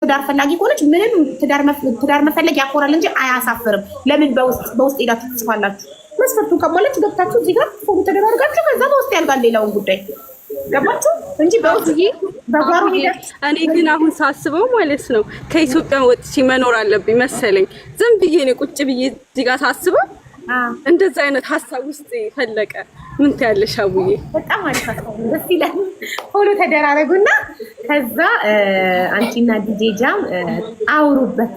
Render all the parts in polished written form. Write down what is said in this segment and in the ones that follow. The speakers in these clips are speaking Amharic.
ትዳር ፈላጊ ከሆነች ምንም ትዳር መፈለግ ያኮራል እንጂ አያሳፍርም። ለምን በውስጥ ሄዳችሁ ትጽፋላችሁ? መስፈርቱን ከሞላች ገብታችሁ እዚህ ጋር ፎቶ ተደራርጋችሁ ከዛ በውስጥ ያልቃል ሌላውን ጉዳይ ገባችሁ እንጂ በውስጥ በጓሮ እኔ ግን አሁን ሳስበው ማለት ነው ከኢትዮጵያ ወጥቼ መኖር አለብኝ መሰለኝ። ዝም ብዬ ነው ቁጭ ብዬ እዚህ ጋር ሳስበው እንደዛ አይነት ሀሳብ ውስጥ ፈለቀ። ምን ትያለሽ አቡዬ? በጣም አልፋታው ደስ ይላል። ፎሎ ተደራረጉና ከዛ አንቺና ዲጄ ጃም አውሩበት።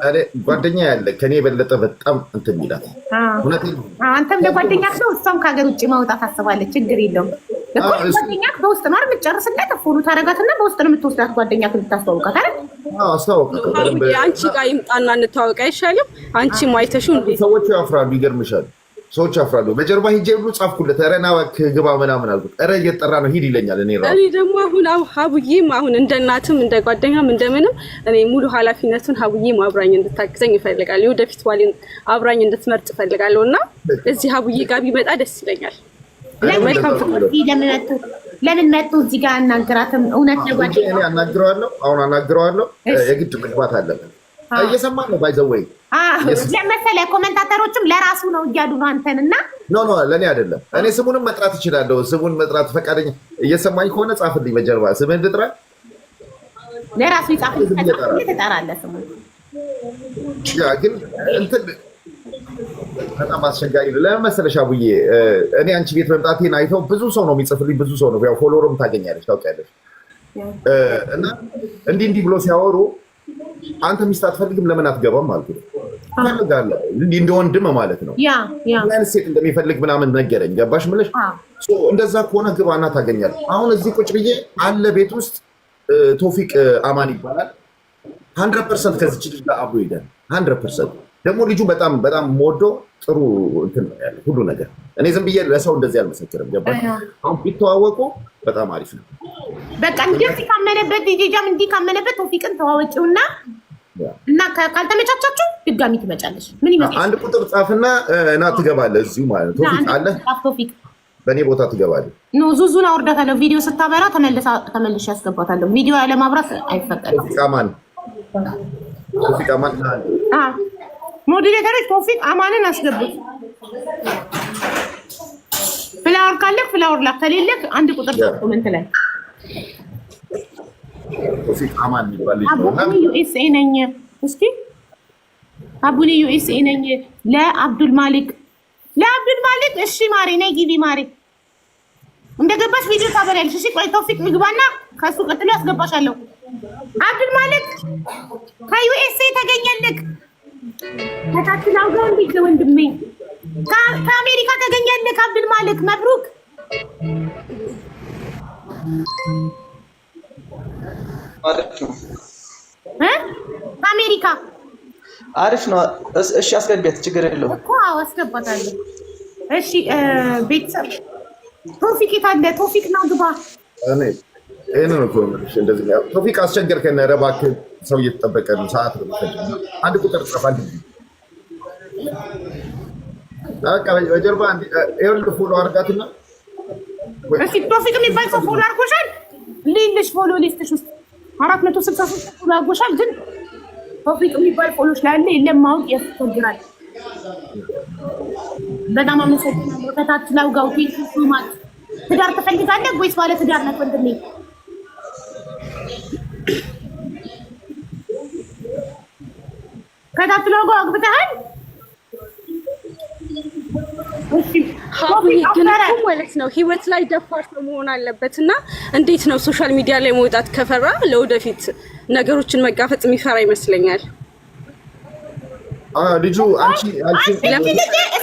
አሬ ጓደኛ ያለ ከኔ የበለጠ በጣም እንትን ይላል። አንተም ለጓደኛ ነው እሷም ከሀገር ውጭ ማውጣት አስባለች። ችግር የለውም። ጓደኛ በውስጥ ማር የምትጨርስለት ፎሎ ታደርጋትና በውስጥ ነው የምትወስዳት። ጓደኛ ልታስተዋውቃት አይደል? አስተዋውቃት። አንቺ ጋር ይምጣና እንተዋወቅ አይሻልም? አንቺ ማይተሽው እንዴ? ሰዎች ያፍራሉ። ይገርምሻል፣ ሰዎች ያፍራሉ። በጀርባ ሂጄ ሁሉ ጻፍኩለት። ኧረ ና እባክህ ግባ ምናምን አልኩት። ኧረ እየጠራ ነው ሂድ ይለኛል። እኔ ደግሞ አሁን ሀቡዬም አሁን እንደ እናትም እንደ ጓደኛም እንደምንም እኔ ሙሉ ኃላፊነቱን ሀቡዬም አብራኝ እንድታግዘኝ ይፈልጋል። ወደፊት ባሌን አብራኝ እንድትመርጥ እፈልጋለሁ እና እዚህ ሀቡዬ ጋር ቢመጣ ደስ ይለኛል። ለምን መጡ እዚህ ጋር አናግራትም? እውነት ነው ጓደኛ እኔ አናግረዋለሁ። አሁን አናግረዋለሁ። የግድ መግባት አለበት። እየሰማን ነው ባይዘወይ ለመሰለህ ኮሜንታተሮችም ለራሱ ነው እያሉ ነው አንተን እና ኖ ለእኔ አይደለም። እኔ ስሙንም መጥራት እችላለሁ። ስሙን መጥራት ፈቃደኛ እየሰማኝ ከሆነ ጻፍልኝ በጀርባ ስምህን እንድጥራ ለራሱ ይጻፍልኝ። ትጠራለህ ስሙን ግን እንትን በጣም አስቸጋሪ ነው። ለምን መሰለሽ አቡዬ እኔ አንቺ ቤት መምጣቴን አይተው ብዙ ሰው ነው የሚጽፍልኝ። ብዙ ሰው ነው ያው ፎሎወርም ታገኛለች ታውቂያለሽ። እና እንዲህ ብሎ ሲያወሩ አንተ ሚስት አትፈልግም ለምን አትገባም አልኩት። ፈልጋለሁ እንደ ወንድም ማለት ነው። ያን ሴት እንደሚፈልግ ምናምን ነገረኝ። ገባሽ ምልሽ እንደዛ ከሆነ ግባና ታገኛለህ። አሁን እዚህ ቁጭ ብዬ አለ ቤት ውስጥ ቶፊቅ አማን ይባላል 100% ከዚች ልጅ ጋር አብሮ ሄደን 100% ደግሞ ልጁ በጣም ሞዶ ጥሩ እንትን ነው ያለው ሁሉ ነገር። እኔ ዝም ብዬ ለሰው እንደዚህ አልመሰክርም። ገባሽ አሁን ቢተዋወቁ በጣም አሪፍ ነው። በቃ እንደዚህ ካመነበት ዲጄ ጃም እንዲህ ካመነበት ቶፊቅን ተዋወጪውና እና ካልተመቻቻችሁ ድጋሚ ትመጫለሽ። ምን ይመስላል? አንድ ቁጥር ጻፍና እና ትገባለህ እዚሁ ማለት ነው። ቶፊቅ አለ ቶፊቅ በእኔ ቦታ ትገባለህ። ኖ ዙዙን አወርዳታለሁ። ቪዲዮ ስታበራ ተመልሼ ያስገባታለሁ። ቪዲዮ ለማብራት አይፈቀድም። ቶፊቅ አማን ሞዴሬተሮች ቶፊቅ አማንን አስገቡት። ፍላወር ካለክ ፍላወር ላክ፣ ከሌለክ አንድ ቁጥር ኮሜንት ላይ ቶፊቅ አማን የሚባል ልጅ ነው። አቡኒ ዩኤስኤ ነኝ። እስኪ አቡኒ ዩኤስኤ ነኝ ለአብዱል ማሊክ እሺ ማሪ ነይ ግቢ ማሪ። እንደገባሽ ቪዲዮ ታበሪያለሽ። እሺ ቆይ ቶፊቅ ምግባና ከሱ ቀጥሎ ያስገባሻለሁ። አብዱል ማሊክ ከዩኤስኤ ተገኘልክ። ታታክላው ጋር እንዴት ወንድሜ ከአሜሪካ ተገኘልክ። አብዱል ማሊክ መብሩክ። ከአሜሪካ አሪፍ ነው። እሺ አስገቢያት፣ ችግር የለውም እኮ አስገባታለሁ። እሺ ቤተሰብ ቶፊቅ የታለ? ቶፊቅ ነው ግባ። እኔ ይሄን ነው ኮሜንት እንደዚህ ነው። ቶፊቅ አስቸገርከን። ኧረ እባክህ ሰው እየተጠበቀ ነው። ሰዓት ነው። አንድ ቁጥር ጽፋል። በቃ በጀርባ ይኸውልህ ፎሎ አድርጋትና እሺ ቶፊቅ የሚባል ሰው ፎሎ አድርጎሻል። ሊልሽ ፎሎ ሊስትሽ ውስጥ 463 ፎሎ አድርጎሻል። ግን ቶፊቅ የሚባል ፎሎሽ ላይ አለ የለም ማወቅ ያስቸግራል። በጣም አመሰግናለሁ። ከታች ላውጋው ፊልም ማለት ትዳር ትፈልጋለህ ወይስ ባለ ትዳር ነህ ወንድሜ? ከታች ላውጋው አግብተሃል? እሺ ግን ማለት ነው ህይወት ላይ ደፋር ነው መሆን አለበት። እና እንዴት ነው ሶሻል ሚዲያ ላይ መውጣት ከፈራ ለወደፊት ነገሮችን መጋፈጥ የሚፈራ ይመስለኛል። ልጁ አንቺ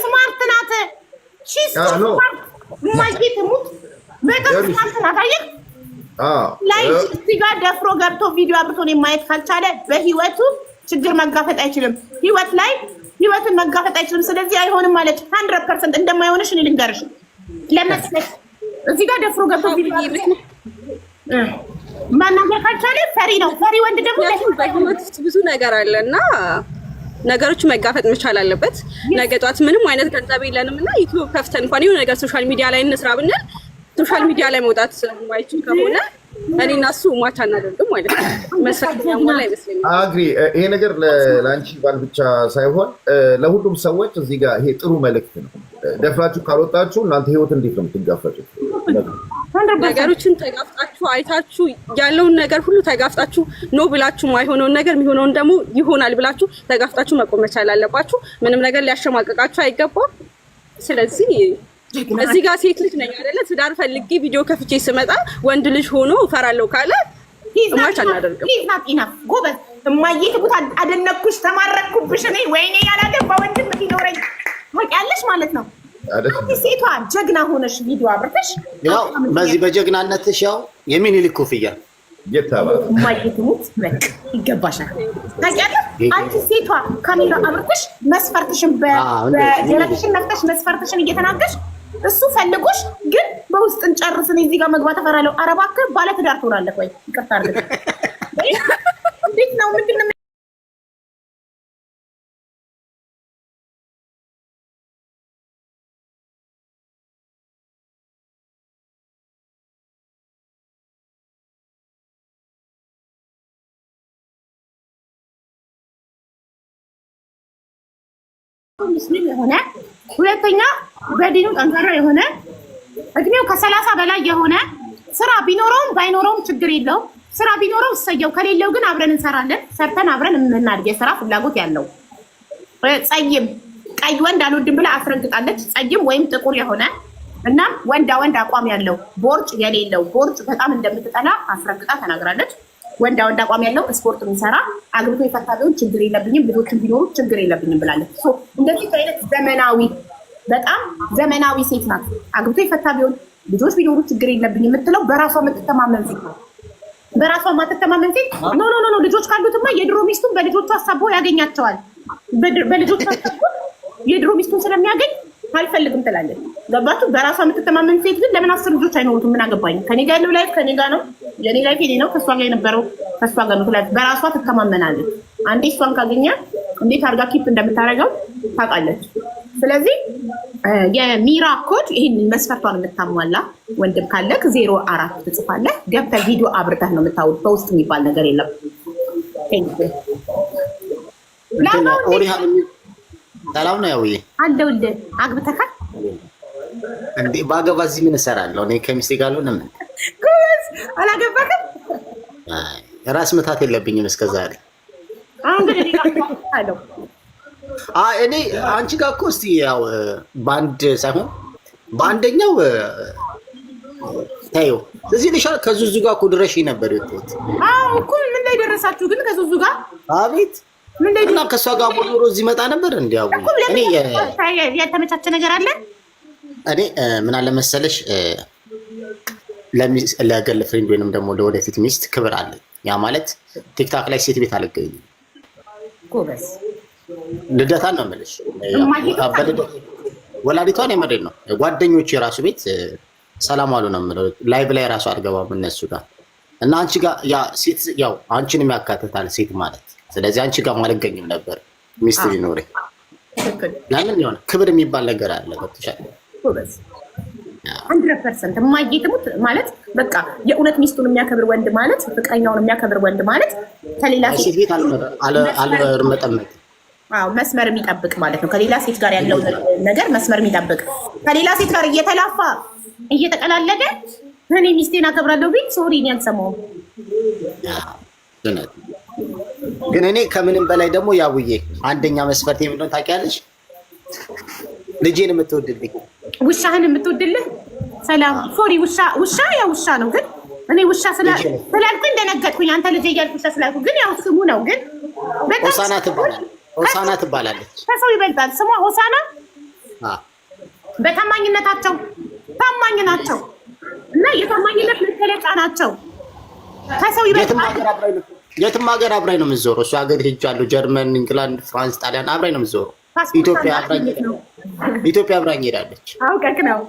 ስማርት ናት። ማይኬት ሙት በጣም ስማርት ናት። አየህ ላይ እዚህ ጋር ደፍሮ ገብቶ ቪዲዮ አብርቶ ማየት ካልቻለ በህይወቱ ችግር መጋፈጥ አይችልም። ህይወትን መጋፈጥ አይችልም። ስለዚህ አይሆንም ማለት 100% እንደማይሆንሽ እኔ ልንገርሽ። ለመስለሽ እዚህ ጋር ደፍሮ ገብቶ ቪዲዮ ማናገር ካልቻለ ፈሪ ነው። ፈሪ ወንድ ደግሞ በህይወት ውስጥ ብዙ ነገር አለና ነገሮች መጋፈጥ መቻል አለበት። ነገ ጧት ምንም አይነት ገንዘብ የለንም እና ዩቲዩብ ከፍተን እንኳን የሆነ ነገር ሶሻል ሚዲያ ላይ እንስራ ብንል ሶሻል ሚዲያ ላይ መውጣት ማይችል ከሆነ እኔና እሱ ማች አናደርግም ማለት ነው። መስፈርት ያሟላ አይመስለኝም። አግሪ። ይሄ ነገር ለአንቺ ባል ብቻ ሳይሆን ለሁሉም ሰዎች እዚህ ጋር ይሄ ጥሩ መልእክት ነው። ደፍራችሁ ካልወጣችሁ እናንተ ህይወት እንዴት ነው የምትጋፈጡት? ነገሮችን ተጋፍጣችሁ አይታችሁ ያለውን ነገር ሁሉ ተጋፍጣችሁ ነው ብላችሁ ማይሆነውን ነገር የሚሆነውን ደግሞ ይሆናል ብላችሁ ተጋፍጣችሁ መቆም መቻል አለባችሁ። ምንም ነገር ሊያሸማቀቃችሁ አይገባም። ስለዚህ እዚህ ጋር ሴት ልጅ ነኝ አይደለ? ትዳር ፈልጌ ቪዲዮ ከፍቼ ስመጣ ወንድ ልጅ ሆኖ እፈራለሁ ካለ ማች አናደርግም። ጎበዝ እማዬ ትሙት አደነኩሽ፣ ተማረኩብሽ። እኔ ወይኔ ያላገባ ወንድም ቢኖረኝ ታውቂያለሽ ማለት ነው። ሴቷ ጀግና ሆነሽ ቪዲዮ አብርተሽ ያው በዚህ በጀግናነትሽ ያው የሚኒሊክ ኮፍያ እማዬ ትሙት ይገባሻል። ታውቂያለሽ አንቺ ሴቷ ካሜራ አብርተሽ መስፈርትሽን በደረትሽን ነፍተሽ መስፈርትሽን እየተናገርሽ እሱ ፈልጎሽ ግን በውስጥ እንጨርስን እዚህ ጋር መግባት እፈራለሁ። ኧረ እባክህ ባለ ትዳር ትሆናለህ ወይ? ይቅርታ አድርግ። እንዴት ነው ምንድን ነው ሙስሊም የሆነ ሁለተኛ በዲኑ ጠንካራ የሆነ እድሜው ከ30 በላይ የሆነ ስራ ቢኖረውም ባይኖረውም ችግር የለውም። ስራ ቢኖረው እሰየው፣ ከሌለው ግን አብረን እንሰራለን። ሰርተን አብረን የምናድግ የስራ ፍላጎት ያለው ጸይም ቀይ ወንድ አልወድም ብላ አስረግጣለች። ጸይም ወይም ጥቁር የሆነ እና ወንዳ ወንድ አቋም ያለው ቦርጭ የሌለው ቦርጭ በጣም እንደምትጠላ አስረግጣ ተናግራለች። ወንዳ ወንድ አቋም ያለው ስፖርት የሚሰራ አግብቶ የፈታ ቢሆን ችግር የለብኝም፣ ልጆችን ቢኖሩ ችግር የለብኝም ብላለች። እንደዚህ አይነት ዘመናዊ በጣም ዘመናዊ ሴት ናት። አግብቶ የፈታ ቢሆን ልጆች ቢኖሩ ችግር የለብኝ የምትለው በራሷ የምትተማመን ሴት ነው። በራሷ የማትተማመን ሴት ኖ ኖ ኖ ልጆች ካሉትማ የድሮ ሚስቱን በልጆቹ አሳቦ ያገኛቸዋል። በልጆቹ አሳቦ የድሮ ሚስቱን ስለሚያገኝ አልፈልግም ትላለች። ገባችሁ? በራሷ የምትተማመን ሴት ግን ለምን 10 ልጆች አይኖሩትም? ምን አገባኝ? ከኔ ጋር ያለው ላይፍ ከኔ ጋር ነው፣ የኔ ላይፍ የኔ ነው፣ ከሷ ጋር የነበረው ከሷ ጋር ነው። በራሷ ትተማመናለች። አንዴ እሷን ካገኘ እንዴት አድርጋ ኪፕ እንደምታደርገው ታውቃለች። ስለዚህ የሚራ ኮድ ይሄን መስፈርቷን የምታሟላ ወንድም ካለክ 04 ትጽፋለህ። ገብተህ ቪዲዮ አብርተህ ነው የምታውቅ። በውስጥ የሚባል ነገር የለም። ሰላም ነው ያውዬ አለሁልህ። አግብተካል እንዴ? ባገባ እዚህ ምን እሰራለሁ? እኔ ከሚስቴ ጋር ነው። ምን ጎበዝ። አላገባክም? ራስ ምታት የለብኝም እስከዛሬ። አሁን ግን አለው እኔ አንቺ ጋር እኮ እስቲ ያው በአንድ ሳይሆን በአንደኛው ታዩ እዚህ ልሻል ከዙዙ ጋር እኮ ድረሽ ነበር የወጣሁት። አዎ እኮ ምን ላይ ደረሳችሁ ግን ከዙዙ ጋር? አቤት ምን ላይ እና ከሷ ጋር ሞሮ እዚህ መጣ ነበር እንዲያው እኔ ያልተመቻቸ ነገር አለ። እኔ ምን አለ መሰለሽ ለገርል ፍሬንድ ወይንም ደግሞ ለወደፊት ሚስት ክብር አለ። ያ ማለት ቲክታክ ላይ ሴት ቤት አልገኝም። ጎበዝ ልደታን ነው የምልሽ። ወላዲቷን የመሬት ነው ጓደኞች የራሱ ቤት ሰላም አሉ ነው የምለው። ላይቭ ላይ ራሱ አልገባም እነሱ ጋር እና አንቺ ጋር ያ ሴት ያው አንቺንም ያካትታል ሴት ማለት። ስለዚህ አንቺ ጋር አልገኝም ነበር ሚስት ቢኖረኝ። ለምን የሆነ ክብር የሚባል ነገር አለ። ገብቶሻል? ጎበዝ 100% የማይጌጥሙት ማለት በቃ የእውነት ሚስቱን የሚያከብር ወንድ ማለት ፍቅረኛውን የሚያከብር ወንድ ማለት ከሌላ ሴት ቤት አልመጠመጥ መስመር የሚጠብቅ ማለት ነው። ከሌላ ሴት ጋር ያለው ነገር መስመር የሚጠብቅ ከሌላ ሴት ጋር እየተላፋ እየተቀላለደ እኔ ሚስቴን አከብራለሁ ቢል ሶሪ እኔ አልሰማሁም። ግን እኔ ከምንም በላይ ደግሞ ያውዬ አንደኛ መስፈርት የምንሆን ታውቂያለሽ፣ ልጄን የምትወድልኝ ውሻህን የምትወድልህ ሰላም ሶሪ ውሻ ያው ውሻ ነው። ግን እኔ ውሻ ስላልኩኝ እንደነገጥኩኝ አንተ ልጄ እያልኩ ውሻ ስላልኩ ግን ያው ስሙ ነው። ግን ሆሳና ትባላለች። ከሰው ይበልጣል ስሟ ሆሳና። በታማኝነታቸው ታማኝ ናቸው እና የታማኝነት መገለጫ ናቸው። ከሰው ይበልጣል። የትም ሀገር አብራኝ ነው የምትዞረው። እሱ ሀገር ሄጃለሁ፣ ጀርመን፣ ኢንግላንድ፣ ፍራንስ፣ ጣሊያን አብራኝ ነው የምትዞረው። ኢትዮጵያ አብራኝ ሄዳለች። አውቀክ ነው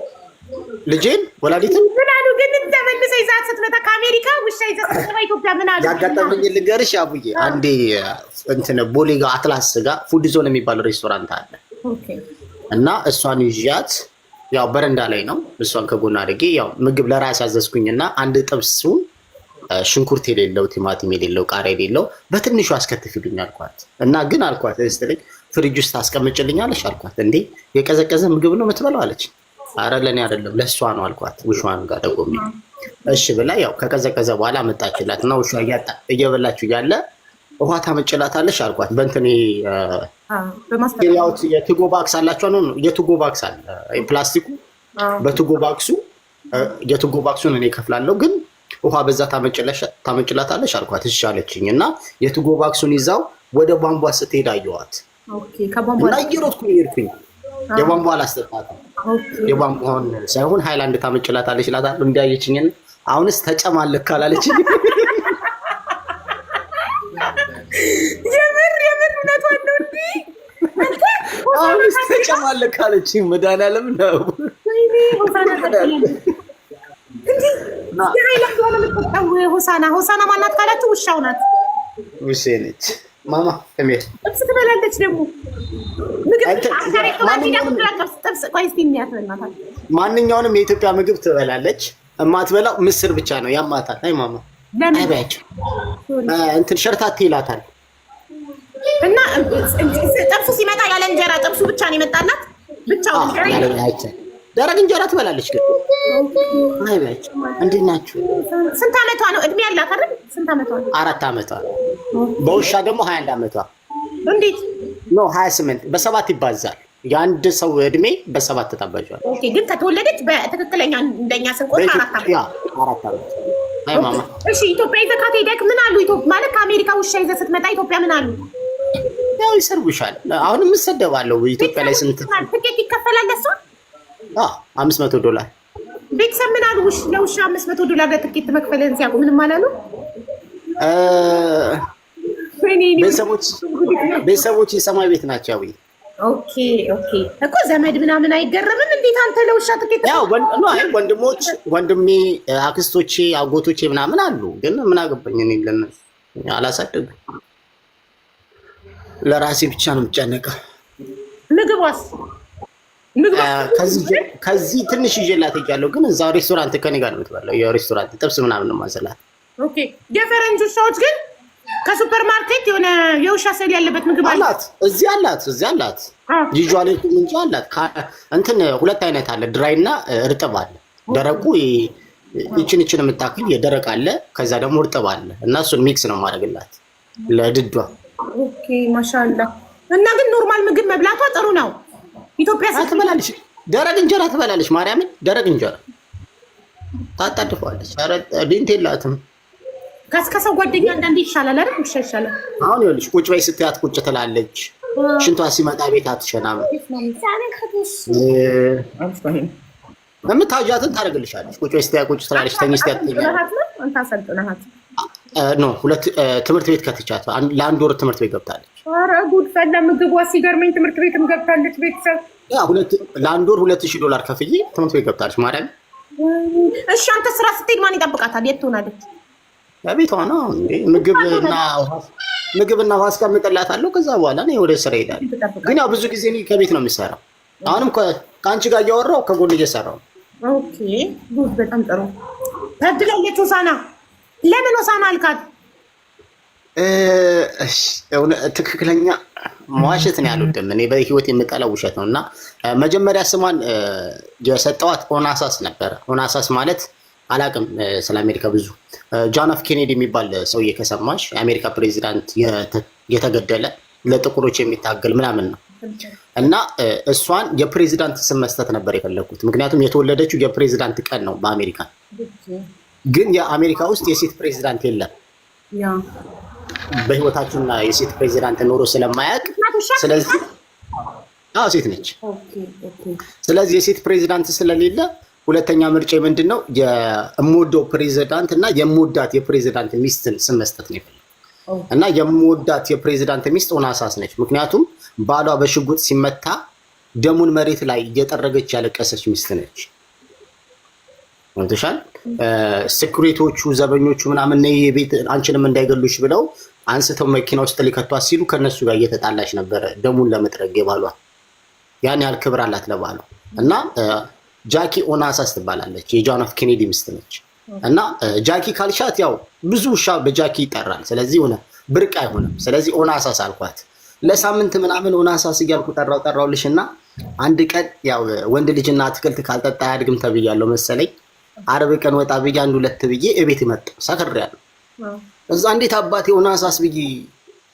ልጄን ወላዲትን ምን አሉ ግን ተመልሰ ይዛት ስትመጣ ከአሜሪካ ውሻ ይዘት ስትመጣ ኢትዮጵያ ምን አሉ? ያጋጠመኝ ልንገርሽ አቡዬ። አንዴ እንትን ቦሌ ጋር አትላስ ጋር ፉድ ዞን የሚባል ሬስቶራንት አለ እና እሷን ይዣት ያው በረንዳ ላይ ነው እሷን ከጎን አድርጌ ያው ምግብ ለራስ ያዘዝኩኝና አንድ ጥብሱን ሽንኩርት የሌለው ቲማቲም የሌለው ቃሪያ የሌለው በትንሹ አስከትፊልኝ አልኳት። እና ግን አልኳት ስትለኝ ፍሪጅ ውስጥ አስቀምጭልኛለሽ አልኳት። እንዴ የቀዘቀዘ ምግብ ነው የምትበላው አለች። አረ ለእኔ አይደለም ለእሷ ነው አልኳት። ውሻዋን ጋር ደጎሜ እሺ ብላ ያው ከቀዘቀዘ በኋላ መጣችላት እና ውሻ እየበላችሁ እያለ ውሃ ታመጭላታለሽ አልኳት። በእንትን የቱጎ ባክስ አላቸው ነው የቱጎ ባክስ አለ ፕላስቲኩ በቱጎ ባክሱ የቱጎ ባክሱን እኔ እከፍላለሁ ግን ውሃ በዛ ታመጭላታለሽ አልኳት። እሺ አለችኝ እና የቱጎ ባክሱን ይዛው ወደ ቧንቧ ስትሄድ አየኋት እና እየሮጥኩኝ ሄድኩኝ። የቧንቧ አላስጠጣትም የቧንቧውን ሳይሆን ሃይላንድ ታመጭላታለሽ እላታለሁ። እንዲያየችኝን አሁንስ ተጨማለክ ካላለችኝ የምር እውነቷን ነው እንዴ? አሁንስ ተጨማለክ ካለችኝ መድኃኒዓለም ነው ሆሳና ማናት ካላችሁ ውሻው ናት። ውሼ ነች ማማ እሜት ጥብስ ትበላለች ደግሞ ማንኛውንም የኢትዮጵያ ምግብ ትበላለች። የማትበላው ምስር ብቻ ነው። ያማታል። አይ ማማ አይባያቸው እንትን ሸርታቴ ይላታል። እና ጥብሱ ሲመጣ ያለ እንጀራ ጥብሱ ብቻ ነው የመጣላት። ብቻውን ደረቅ እንጀራ ትበላለች ግን አይባያቸው። እንዴት ናችሁ? ስንት ዓመቷ ነው? እድሜ ያላት አይደል? ስንት ዓመቷ ነው? 4 ዓመቷ። በውሻ ደግሞ 21 ዓመቷ። እንዴት ነው? 28 በ7 ይባዛል። የአንድ ሰው እድሜ በ7 ተጣባጇል። ኦኬ ግን ከተወለደች በትክክለኛ እንደኛ ስንቆጥር 4 ዓመት። አይ ማማ እሺ ኢትዮጵያ ይዘህ ሄደክ ምን አሉ? ኢትዮጵያ ማለት ከአሜሪካ ውሻ ይዘህ ስትመጣ ኢትዮጵያ ምን አሉ? ያው ይሰርቡሻል። አሁንም እሰደባለሁ። ኢትዮጵያ ላይ ስንት ትኬት ይከፈላል ለሷ? $500 ቤተሰብ ምን አሉ? ለውሻ $500 ለትኬት መክፈልን ሲያውቁ ምንም አላሉ? ቤተሰቦች የሰማይ ቤት ናቸው። ያው ኦኬ እኮ ዘመድ ምናምን አይገረምም? እንዴት አንተ ለውሻ ትኬት? ያው ወንድሞች፣ ወንድሜ፣ አክስቶቼ፣ አጎቶቼ ምናምን አሉ። ግን ምን አገባኝ እኔ ለነሱ አላሳደግም። ለራሴ ብቻ ነው የምጨነቀው። ምግቧስ ከዚህ ትንሽ ይዤላት ሄጃለሁ። ግን እዛው ሬስቶራንት ከኔ ጋር ነው የምትበላው። የሬስቶራንት ጥብስ ምናምን ነው የማዘላት። ኦኬ የፈረንጅ ውሻዎች ግን ከሱፐር ማርኬት የሆነ የውሻ ስዕል ያለበት ምግብ አላት። እዚህ አላት ጂጇሌ እንጂ አላት። እንትን 2 አይነት አለ፣ ድራይ እና እርጥብ አለ። ደረቁ ይችን የምታክል የደረቅ አለ፣ ከዛ ደግሞ እርጥብ አለ እና እሱን ሚክስ ነው ማድረግላት ለድዷ። ኦኬ ማሻአላ። እና ግን ኖርማል ምግብ መብላቷ ጥሩ ነው። ኢትዮጵያ ትበላለች፣ ደረቅ እንጀራ ትበላለች። ማርያምን ደረቅ እንጀራ ታጣድፈዋለች። ኧረ ዲንት የላትም። ከሰው ጓደኛ አንዳንዴ ይሻላል አይደል? ውሻ ይሻላል። አሁን ይኸውልሽ ቁጭ በይ ስትያት ቁጭ ትላለች። ሽንቷ ሲመጣ ቤት አትሸናም። የምታጃትን ታደርግልሻለች። ቁጭ በይ ስትያት ቁጭ ትላለች። ተኝ ስትያት ኖ 2 ትምህርት ቤት ከትቻት ለ1 ወር ትምህርት ቤት ገብታለች። ኧረ ጉድ ፈላ። ምግቧ ሲገርመኝ ትምህርት ቤትም ገብታለች። ቤተሰብ ለ1 ወር $2000 ከፍዬ ትምህርት ቤት ገብታለች። ማርያም እሺ አንተ ስራ ስትሄድ ማን ይጠብቃታል? የት ትሆናለች? ቤቷ ነው እንዴ። ምግብና ውሃ አስቀምጥላታለሁ። ከዛ በኋላ ነው ወደ ስራ ሄዳለሁ። ግን ያው ብዙ ጊዜ ከቤት ነው የምሰራው። አሁንም ከአንቺ ጋር እያወራሁ ከጎን እየሰራሁ። ኦኬ ጉድ በጣም ጥሩ። ታድላለች ሆሳና። ለምን ሆሳና አልካት? ትክክለኛ መዋሸት ነው ያልወደም። እኔ በህይወት የምጠላው ውሸት ነው። እና መጀመሪያ ስሟን የሰጠዋት ኦናሳስ ነበረ። ኦናሳስ ማለት አላቅም ስለ አሜሪካ ብዙ። ጆን ኤፍ ኬኔዲ የሚባል ሰውዬ ከሰማሽ የአሜሪካ ፕሬዚዳንት የተገደለ ለጥቁሮች የሚታገል ምናምን ነው። እና እሷን የፕሬዚዳንት ስም መስጠት ነበር የፈለጉት። ምክንያቱም የተወለደችው የፕሬዚዳንት ቀን ነው በአሜሪካ። ግን የአሜሪካ ውስጥ የሴት ፕሬዚዳንት የለም። በህይወታችንና የሴት ፕሬዚዳንት ኖሮ ስለማያውቅ፣ ስለዚህ ሴት ነች። ስለዚህ የሴት ፕሬዚዳንት ስለሌለ ሁለተኛ ምርጫ ምንድን ነው? የምወደው ፕሬዚዳንት እና የምወዳት የፕሬዚዳንት ሚስትን ስም መስጠት ነው የፈለኩት። እና የምወዳት የፕሬዚዳንት ሚስት ኦናሳስ ነች። ምክንያቱም ባሏ በሽጉጥ ሲመታ ደሙን መሬት ላይ እየጠረገች ያለቀሰች ሚስት ነች። ወንተሻል ሴኩሪቲዎቹ ዘበኞቹ ምናምን የቤት አንቺንም እንዳይገሉሽ ብለው አንስተው መኪና ውስጥ ሊከቷት ሲሉ ከነሱ ጋር እየተጣላች ነበረ ደሙን ለመጥረግ የባሏ። ያን ያህል ክብር አላት ለባሏ። እና ጃኪ ኦናሳስ ትባላለች። የጆን ኤፍ ኬኔዲ ሚስት ነች። እና ጃኪ ካልሻት ያው ብዙ ውሻ በጃኪ ይጠራል። ስለዚህ ሆነ ብርቅ አይሆንም። ስለዚህ ኦናሳስ አልኳት። ለሳምንት ምናምን ኦናሳስ እያልኩ ጠራውልሽና አንድ ቀን ያው ወንድ ልጅና አትክልት ካልጠጣ አያድግም ተብያለሁ መሰለኝ። ዓርብ ቀን ወጣ ብዬ 1-2 ብዬ እቤት መጣ ሰክሬያለሁ። እዛ እንዴት አባቴ ኦናሳስ ብዬ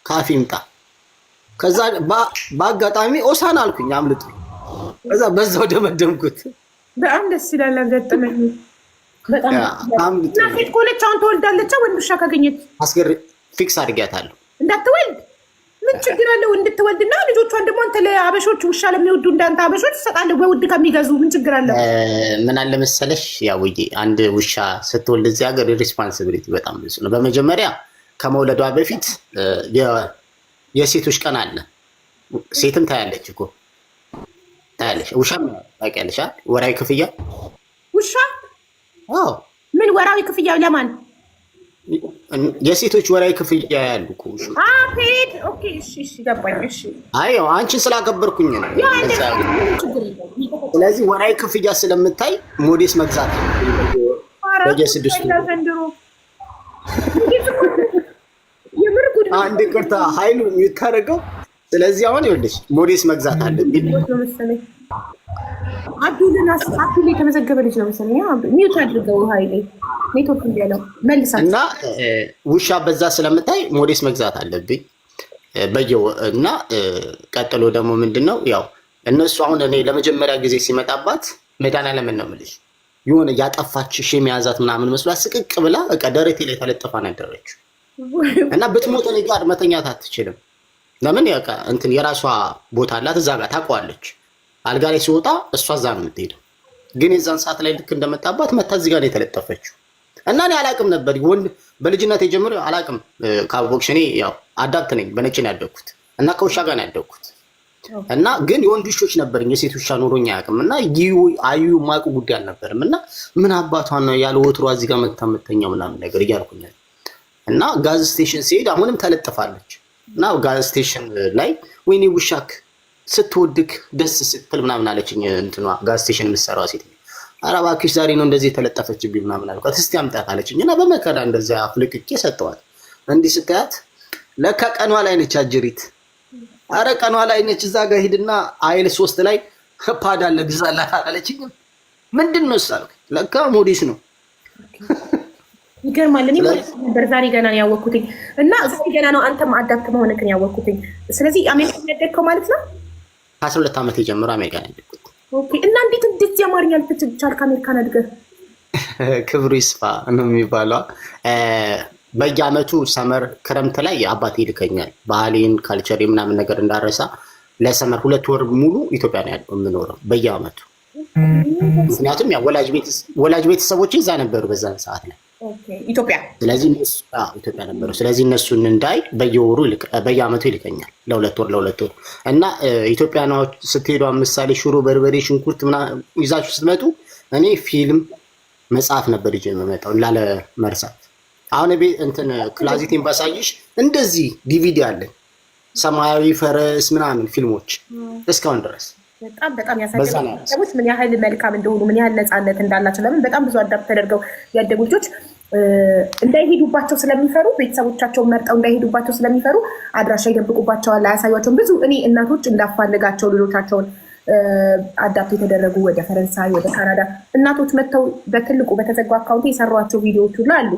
ካፌ ይምጣ። ከዛ በአጋጣሚ ኦሳና አልኩኝ አምልጡ። ከዛ በዛው ደመደምኩት። በጣም ደስ ይላል። አጋጠመኝ በጣም እና ሴት ከሆነች አሁን ትወልዳለች። ወንድ ውሻ ካገኘች አስገር ፊክስ አድርጊያታለሁ እንዳትወልድ። ምን ችግር አለው እንድትወልድና ልጆቿን ደግሞ አንተ ለአበሾች ውሻ ለሚወዱ እንዳንተ አበሾች ትሰጣለህ በውድ ከሚገዙ ምን ችግር አለው? ምን አለ መሰለሽ ያውዬ አንድ ውሻ ስትወልድ እዚህ ሀገር ሪስፖንሲቢሊቲ በጣም ብዙ ነው። በመጀመሪያ ከመውለዷ በፊት የሴቶች ቀን አለ። ሴትም ታያለች እኮ ታያለች። ውሻም ታውቂያለሽ አይደል? ወራዊ ክፍያ ውሻ ምን ወራዊ ክፍያ ለማን? የሴቶች ወራዊ ክፍያ ያሉ እኮ ፔድ ኦኬ። እሺ ገባኝ። እሺ አይ አንቺን ስላከበርኩኝ ነው። ስለዚህ ወራዊ ክፍያ ስለምታይ ሞዴስ መግዛት በየ6 አንድ ቅርታ ኃይሉ የሚታረገው። ስለዚህ አሁን ይኸውልሽ ሞዴስ መግዛት አለብኝ። አብዱል የተመዘገበ ልጅ ነው መሰለኝ። ሚውት አድርገው ኃይሌ ኔትወርክ እንዲያለው መልሳት እና ውሻ በዛ ስለምታይ ሞዴስ መግዛት አለብኝ በየው እና ቀጥሎ ደግሞ ምንድነው ያው እነሱ አሁን እኔ ለመጀመሪያ ጊዜ ሲመጣባት መድኃኒዓለምን ነው የምልሽ የሆነ ያጠፋች የመያዛት ምናምን መስሏት ስቅቅ ብላ በቃ ደረቴ ላይ ተለጥፋ ነበረችው እና ብትሞት እኔ ጋር መተኛት አትችልም። ለምን ያቃ እንትን የራሷ ቦታ አላት እዛ ጋር ታውቀዋለች። አልጋ ላይ ሲወጣ እሷ እዛ ነው የምትሄደው። ግን የዛን ሰዓት ላይ ልክ እንደመጣባት መታ እዚህ ጋር ነው የተለጠፈችው እና እኔ አላቅም ነበር ወንድ በልጅነት ጀምሮ አላቅም። ካቦክሽ እኔ ያው አዳፕት ነኝ በነጭ ነው ያደግኩት እና ከውሻ ጋር ነው ያደግኩት እና ግን የወንድ ውሾች ነበርኝ የሴት ውሻ ኖሮኝ አያውቅም። እና አዩ ማቁ ጉዳይ አልነበርም እና ምን አባቷ ነው ያለ ወትሯ እዚህ ጋር መታ የምትተኛው ምናምን ነገር እያልኩኝ እና ጋዝ ስቴሽን ሲሄድ አሁንም ተለጥፋለች እና ጋዝ ስቴሽን ላይ ወይኔ ውሻክ ስትወድክ ደስ ስትል ምናምን አለችኝ። እንትኗ ጋዝ ስቴሽን የምትሰራው ሴት ኧረ እባክሽ ዛሬ ነው እንደዚህ የተለጠፈችብኝ ምናምን አልኳት። እስቲ አምጣት አለችኝ እና በመከራ እንደዚያ አፍልቅቄ ሰጠዋት። እንዲህ ስታያት ለካ ቀኗ ላይ ነች አጅሪት። ኧረ ቀኗ ላይ ነች። እዛ ጋር ሂድና አይል 3 ላይ ፓድ አለ ግዛላት አለችኝ። ምንድን ነው ሳልኩ ለካ ሞዴስ ነው። ይገርማል። እኔ ነበር ዛሬ ገና ነው ያወቅኩትኝ እና ዛሬ ገና ነው አንተም አዳፕት መሆንክን ያወቅኩትኝ። ስለዚህ አሜሪካ ያደግከው ማለት ነው? 12 ዓመት ጀምሮ አሜሪካ ያደግኩት። ኦኬ። እና እንዴት እንደዚህ አማርኛ ልትችል ከአሜሪካን አድገህ? ክብሩ ይስፋ ነው የሚባለው። በየአመቱ ሰመር ክረምት ላይ አባቴ ይልከኛል ባህሌን ካልቸር ምናምን ነገር እንዳረሳ ለሰመር 2 ወር ሙሉ ኢትዮጵያ ነው የምኖረው በየአመቱ። ምክንያቱም ያው ወላጅ ቤተሰቦች እዛ ነበሩ በዛን ሰዓት ላይ ኢትዮጵያ። ስለዚህ ኢትዮጵያ ነበሩ። ስለዚህ እነሱን እንዳይ በየአመቱ ይልከኛል ለ2 ወር እና ኢትዮጵያ ነው ስትሄዱ ምሳሌ ሽሮ፣ በርበሬ፣ ሽንኩርት ምናምን ይዛችሁ ስትመጡ እኔ ፊልም መጽሐፍ ነበር ይዤ የምመጣው ላለ መርሳት። አሁን እንትን ክላዚቴን ባሳይሽ እንደዚህ ዲቪዲ አለኝ ሰማያዊ ፈረስ ምናምን ፊልሞች እስካሁን ድረስ በጣም ያሳያል። ሰዎች ምን ያህል መልካም እንደሆኑ ምን ያህል ነፃነት እንዳላቸው ለምን በጣም ብዙ አዳፕት ተደርገው ያደጉ ልጆች እንዳይሄዱባቸው ስለሚፈሩ ቤተሰቦቻቸውን መርጠው እንዳይሄዱባቸው ስለሚፈሩ አድራሻ ይደብቁባቸዋል፣ አያሳዩቸውም። ብዙ እኔ እናቶች እንዳፋልጋቸው ልጆቻቸውን አዳፕት የተደረጉ ወደ ፈረንሳይ ወደ ካናዳ እናቶች መጥተው በትልቁ በተዘጉ አካውንት የሰሯቸው ቪዲዮዎች ሁሉ አሉ።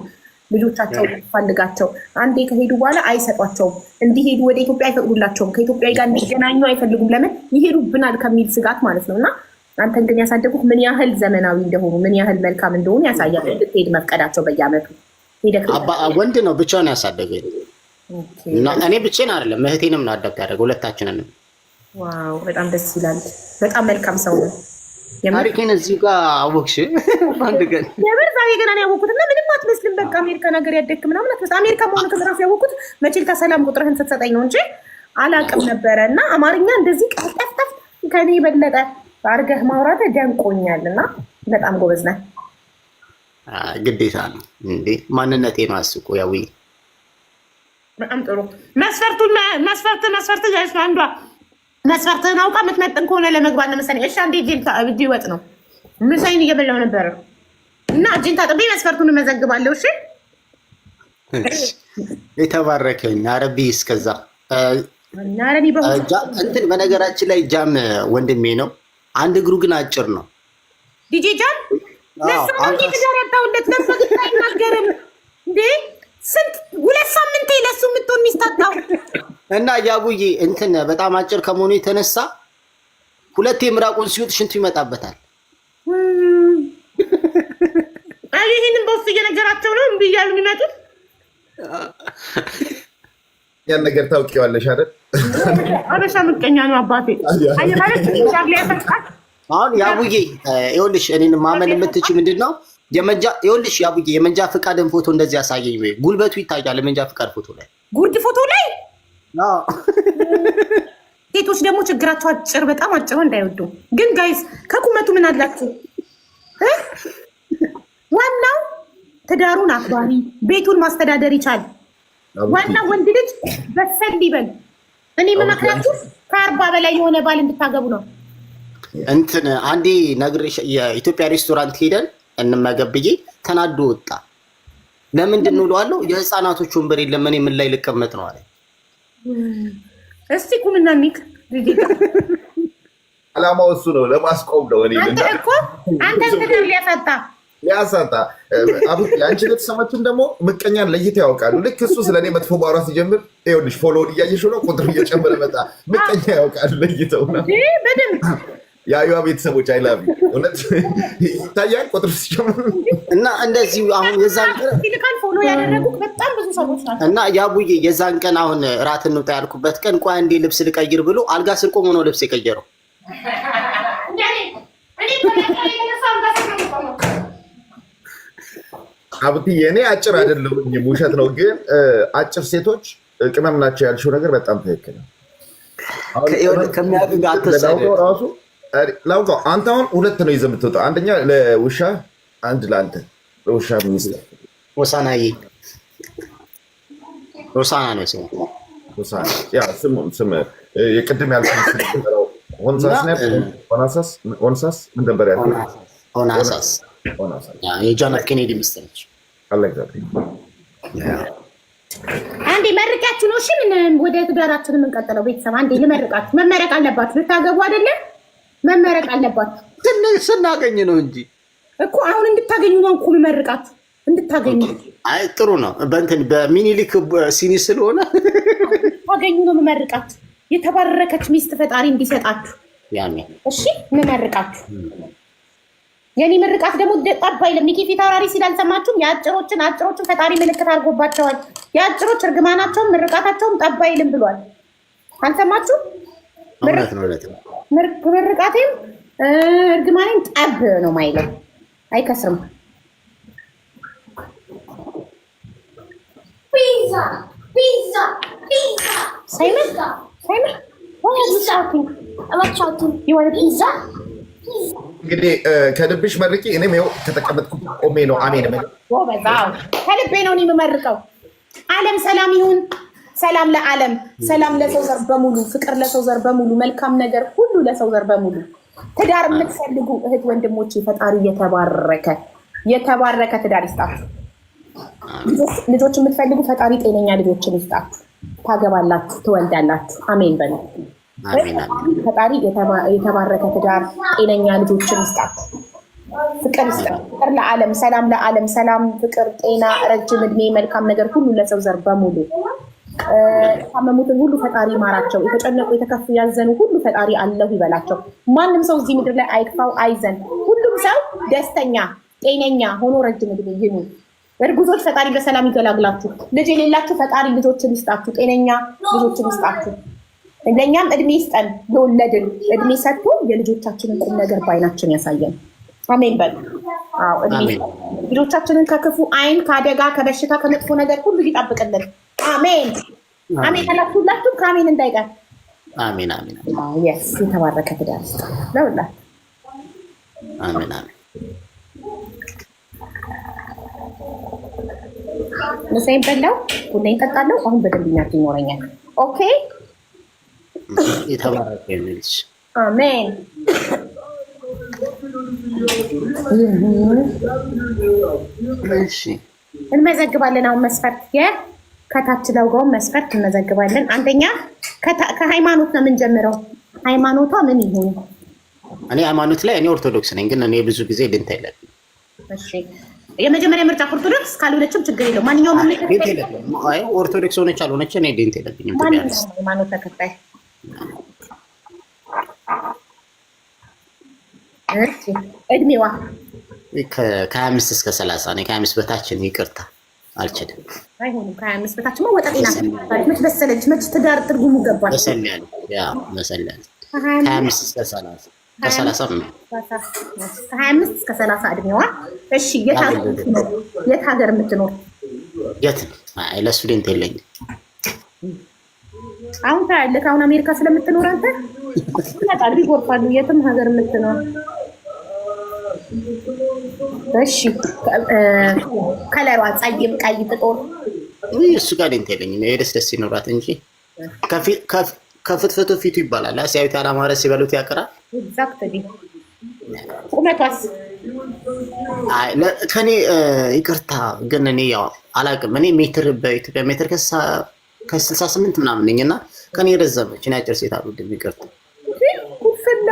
ልጆቻቸው ፈልጋቸው አንዴ ከሄዱ በኋላ አይሰጧቸውም። እንዲሄዱ ወደ ኢትዮጵያ አይፈቅዱላቸውም። ከኢትዮጵያ ጋር እንዲገናኙ አይፈልጉም። ለምን ይሄዱብናል ከሚል ስጋት ማለት ነው። እና አንተን ግን ያሳደጉት ምን ያህል ዘመናዊ እንደሆኑ ምን ያህል መልካም እንደሆኑ ያሳያል። እንድትሄድ መፍቀዳቸው በየአመቱ ወንድ ነው ብቻውን ያሳደገኝ እና እኔ ብቻዬን አይደለም እህቴንም ነው አዳፕት ያደረገው ሁለታችንንም። ዋው በጣም ደስ ይላል። በጣም መልካም ሰው ነው። ታሪኬን እዚህ ጋር አወቅሽ? አንድ ቀን የምር ዛሬ ገና ነው ያወቅሁት እና ምንም አትመስልም። በቃ አሜሪካ ነገር ያደግክ ምናምን አትመስልም። አሜሪካ መሆኑ ከራሱ ያወቅሁት መቼልታ ሰላም ቁጥርህን ስትሰጠኝ ነው እንጂ አላውቅም ነበረ። እና አማርኛ እንደዚህ ቀልጠፍጠፍ ከኔ የበለጠ አድርገህ ማውራት ደንቆኛል እና በጣም ጎበዝ ነህ። ግዴታ ነው እንዴ ማንነቴ ነው አስቆ ያው በጣም ጥሩ መስፈርት ያይስ አንዷ መስፈርትህን አውቃ የምትመጥን ከሆነ ለመግባት ነው መሰለኝ። እሺ አንዴ ጄል ወጥ ነው ምሳዬን እየበላሁ ነበር። እና እጅን ታጥቤ መስፈርቱን እመዘግባለሁ። እሺ የተባረከኝ አረቢ እስከዛ ናረኒ እንትን በነገራችን ላይ ጃም ወንድሜ ነው። አንድ እግሩ ግን አጭር ነው። ዲጄ ጃም ለሱ ነው ትዳር ያጣውለት ለምን አይናገርም እንዴ? ስንት 2 ሳምንት ለሱ የምትሆን ሚስት አጣው እና ያቡዬ እንትን በጣም አጭር ከመሆኑ የተነሳ ሁለቴ ምራቁን ሲውጥ ሽንቱ ይመጣበታል። አይ ይሄንን በውስጥ እየነገራቸው ነው እምቢ እያሉ የሚመጡት። ያን ነገር ታውቂዋለሽ አይደል? አበሻ ምቀኛ ነው አባቴ። አይ ማለት ሻግላ ያፈቃት። አሁን ያቡዬ ይኸውልሽ እኔን ማመን የምትችይ ምንድነው የመንጃ ይኸውልሽ ያቡዬ የመንጃ ፍቃድን ፎቶ እንደዚህ ያሳየኝ ወይ ጉልበቱ ይታያል። የመንጃ ፍቃድ ፎቶ ላይ ጉርድ ፎቶ ላይ ሴቶች ደግሞ ችግራቸው አጭር በጣም አጭር እንዳይወዱ። ግን ጋይስ ከቁመቱ ምን አላችሁ? ዋናው ትዳሩን አክባሪ ቤቱን ማስተዳደር ይቻል። ዋናው ወንድ ልጅ በሰል ይበል። እኔ መመክራችሁ ከ40 በላይ የሆነ ባል እንድታገቡ ነው። እንትን አንዴ ነግሬሽ የኢትዮጵያ ሬስቶራንት ሄደን እንመገብ ብዬ ተናዶ ወጣ። ለምንድን ነው እለዋለሁ የህፃናቶች ወንበር የለም እኔ ምን ላይ ልቀመጥ ነው አለ። እስቲ ቁምና ኒክ አላማው እሱ ነው ለማስቆም ነው። እኔ አንተ እኮ አንተ ትዳር ሊያሳጣ አቡት አንቺ ለተሰማችን ደግሞ ምቀኛን ለይተው ያውቃሉ። ልክ እሱ ስለኔ መጥፎ ማውራት ሲጀምር ይኸውልሽ ፎሎውን እያየሽው ነው ቁጥሩ እየጨመረ መጣ። ምቀኛ ያውቃሉ ለይተው ነው በደንብ የአዩዋ ቤተሰቦች አይ ላቭ ዩ እውነት ይታያል ቁጥሩ ሲጨምር እና እንደዚህ አሁን የዛን ቀን ፎሎ ያደረጉት በጣም ብዙ ሰዎች ናቸው። እና ያቡዬ የዛን ቀን አሁን እራት እንውጣ ያልኩበት ቀን ቆይ አንዴ ልብስ ልቀይር ብሎ አልጋ ስር ቆሞ ነው ልብስ የቀየረው። አቡትዬ እኔ አጭር አይደለሁም ውሸት ነው። ግን አጭር ሴቶች ቅመም ናቸው ያልሽው ነገር በጣም ትክክል ነው። ከሚያድግ አትሰደው ራሱ ላውቀው አንተ አሁን 2 ነው ይዘህ የምትወጣው። አንደኛ ለውሻ አንድ ለአንተ ለውሻ ሚስት ወሳናዬ ወሳና ነው ስሙ ወሳና ያ ስም የቅድም ያልኩት ሆንሳስ ነው ሆንሳስ ምን ነበር ያልኩት ሆናሳስ የጆን ኤፍ ኬኔዲ ሚስት ነች። አንዴ መርቂያችሁ ነው። እሺ ምን ወደ ትዳራችን የምንቀጥለው ቤተሰብ አንዴ ልመርቃችሁ። መመረቅ አለባችሁ። ልታገቡ አይደለ? መመረቅ አለባችሁ። ትንሽ ስናገኝ ነው እንጂ እኮ አሁን እንድታገኙ ነው እኮ የምመርቃችሁ። እንድታገኙ አይ ጥሩ ነው። በእንትን በሚኒሊክ ሲኒ ስለሆነ ታገኙ ነው የምመርቃችሁ። የተባረከች ሚስት ፈጣሪ እንዲሰጣችሁ ያኔ እሺ እንመርቃችሁ። የኔ ምርቃት ደግሞ ጠባ አይልም። ኒኪ ፊት አውራሪ ሲል አልሰማችሁም? የአጭሮችን ፈጣሪ ምልክት አድርጎባቸዋል። የአጭሮች እርግማናቸውን ምርቃታቸውን ጠባ አይልም ብሏል። አልሰማችሁም? ምርቃቴም እርግማኔም ጠብ ነው ማይለው። አይከስርም። ሳይመን እንግዲህ ከልብሽ መርቂ። እኔም ይኸው ከተቀመጥኩት ቆሜ ነው አሜን። ከልቤ ነው እኔ የምመርቀው። ዓለም ሰላም ይሁን። ሰላም ለዓለም፣ ሰላም ለሰው ዘር በሙሉ፣ ፍቅር ለሰው ዘር በሙሉ፣ መልካም ነገር ሁሉ ለሰው ዘር በሙሉ። ትዳር የምትፈልጉ እህት ወንድሞቼ ፈጣሪ የተባረከ ትዳር ይስጣችሁ። ልጆች የምትፈልጉ ፈጣሪ ጤነኛ ልጆችን ይስጣችሁ። ታገባላችሁ፣ ትወልዳላችሁ። አሜን በሉ። ፈጣሪ የተባረከ ትዳር ጤነኛ ልጆችን ይስጣችሁ። ፍቅር ይስጣችሁ። ፍቅር ለዓለም፣ ሰላም ለዓለም፣ ሰላም፣ ፍቅር፣ ጤና፣ ረጅም እድሜ፣ መልካም ነገር ሁሉ ለሰው ዘር በሙሉ። የታመሙትን ሁሉ ፈጣሪ ማራቸው። የተጨነቁ የተከፉ ያዘኑ ሁሉ ፈጣሪ አለሁ ይበላቸው። ማንም ሰው እዚህ ምድር ላይ አይክፋው፣ አይዘን። ሁሉም ሰው ደስተኛ ጤነኛ ሆኖ ረጅም እድሜ ይኑር። እርጉዞች ፈጣሪ በሰላም ይገላግላችሁ። ልጅ የሌላችሁ ፈጣሪ ልጆችን ይስጣችሁ፣ ጤነኛ ልጆችን ይስጣችሁ። ለእኛም እድሜ ይስጠን፣ ለወለድን እድሜ ሰጥቶ የልጆቻችንን ቁም ነገር በዓይናችን ያሳየን። አሜን በል። እድሜ ልጆቻችንን ከክፉ ዓይን፣ ከአደጋ፣ ከበሽታ፣ ከመጥፎ ነገር ሁሉ ይጠብቅልን። አሜን አሜን። ሁላችሁም ከአሜን እንዳይቀር አሜን አሜን። የስ የተባረከ ትዳር ለሁላችሁ። አሜን አሜን። ምሳዬን በላው፣ ቡናዬን እጠጣለሁ። አሁን በደንብ ኢነርጂ ይኖረኛል። ኦኬ የተባረከ ይሁንልሽ። አሜን። እሺ እንመዘግባለን። አሁን መስፈርት ከታች ለውጋውን መስፈርት እንመዘግባለን። አንደኛ ከሃይማኖት ነው የምንጀምረው። ሃይማኖቷ ምን ይሁን? እኔ ሃይማኖት ላይ እኔ ኦርቶዶክስ ነኝ፣ ግን እኔ ብዙ ጊዜ ድንት የለብኝም። እሺ የመጀመሪያ ምርጫ ኦርቶዶክስ ካልሆነችም ችግር የለውም። ማንኛውም ኦርቶዶክስ ሆነች አልሆነች እኔ ድንት የለብኝም። ማንኛውም ሃይማኖት ተከታይ እድሜዋ ከ25 እስከ 30 ነው። ከ25 በታች ይቅርታ አልችልም። አይሆንም። ከ25 በታች ወጣጤና መች በሰለች መች ትዳር ትርጉሙ ገባል። መሰለኝ ከ25 እስከ 30 ከ30 ከ25 እስከ 30 እድሜዋ። እሺ የት ሀገር የምትኖር? የት? አይ ለስቱደንት የለኝም። አሁን ታያለህ። አሁን አሜሪካ ስለምትኖር አንተ ይመጣሉ ይጎርፋሉ። የትም ሀገር የምትኖር እሺ። ከለሯ ጸይም፣ ቀይ፣ ጥቁር እሱ ጋር ድንት የለኝም። የደስ ደስ ይኖራት እንጂ ከፍትፍቱ ፊቱ ይባላል። ሲያዩት ያላማረ ሲበሉት ያቀራል። ኤግዛክትሊ። ቁመቷስ? አይ ከኔ ይቅርታ ግን እኔ ያው አላውቅም። እኔ ሜትር በኢትዮጵያ ሜትር ከ68 ምናምን ነኝና ከኔ ረዘመች። እኔ አጭር ሴት አልወድም። ይቅርታ ኩፍላ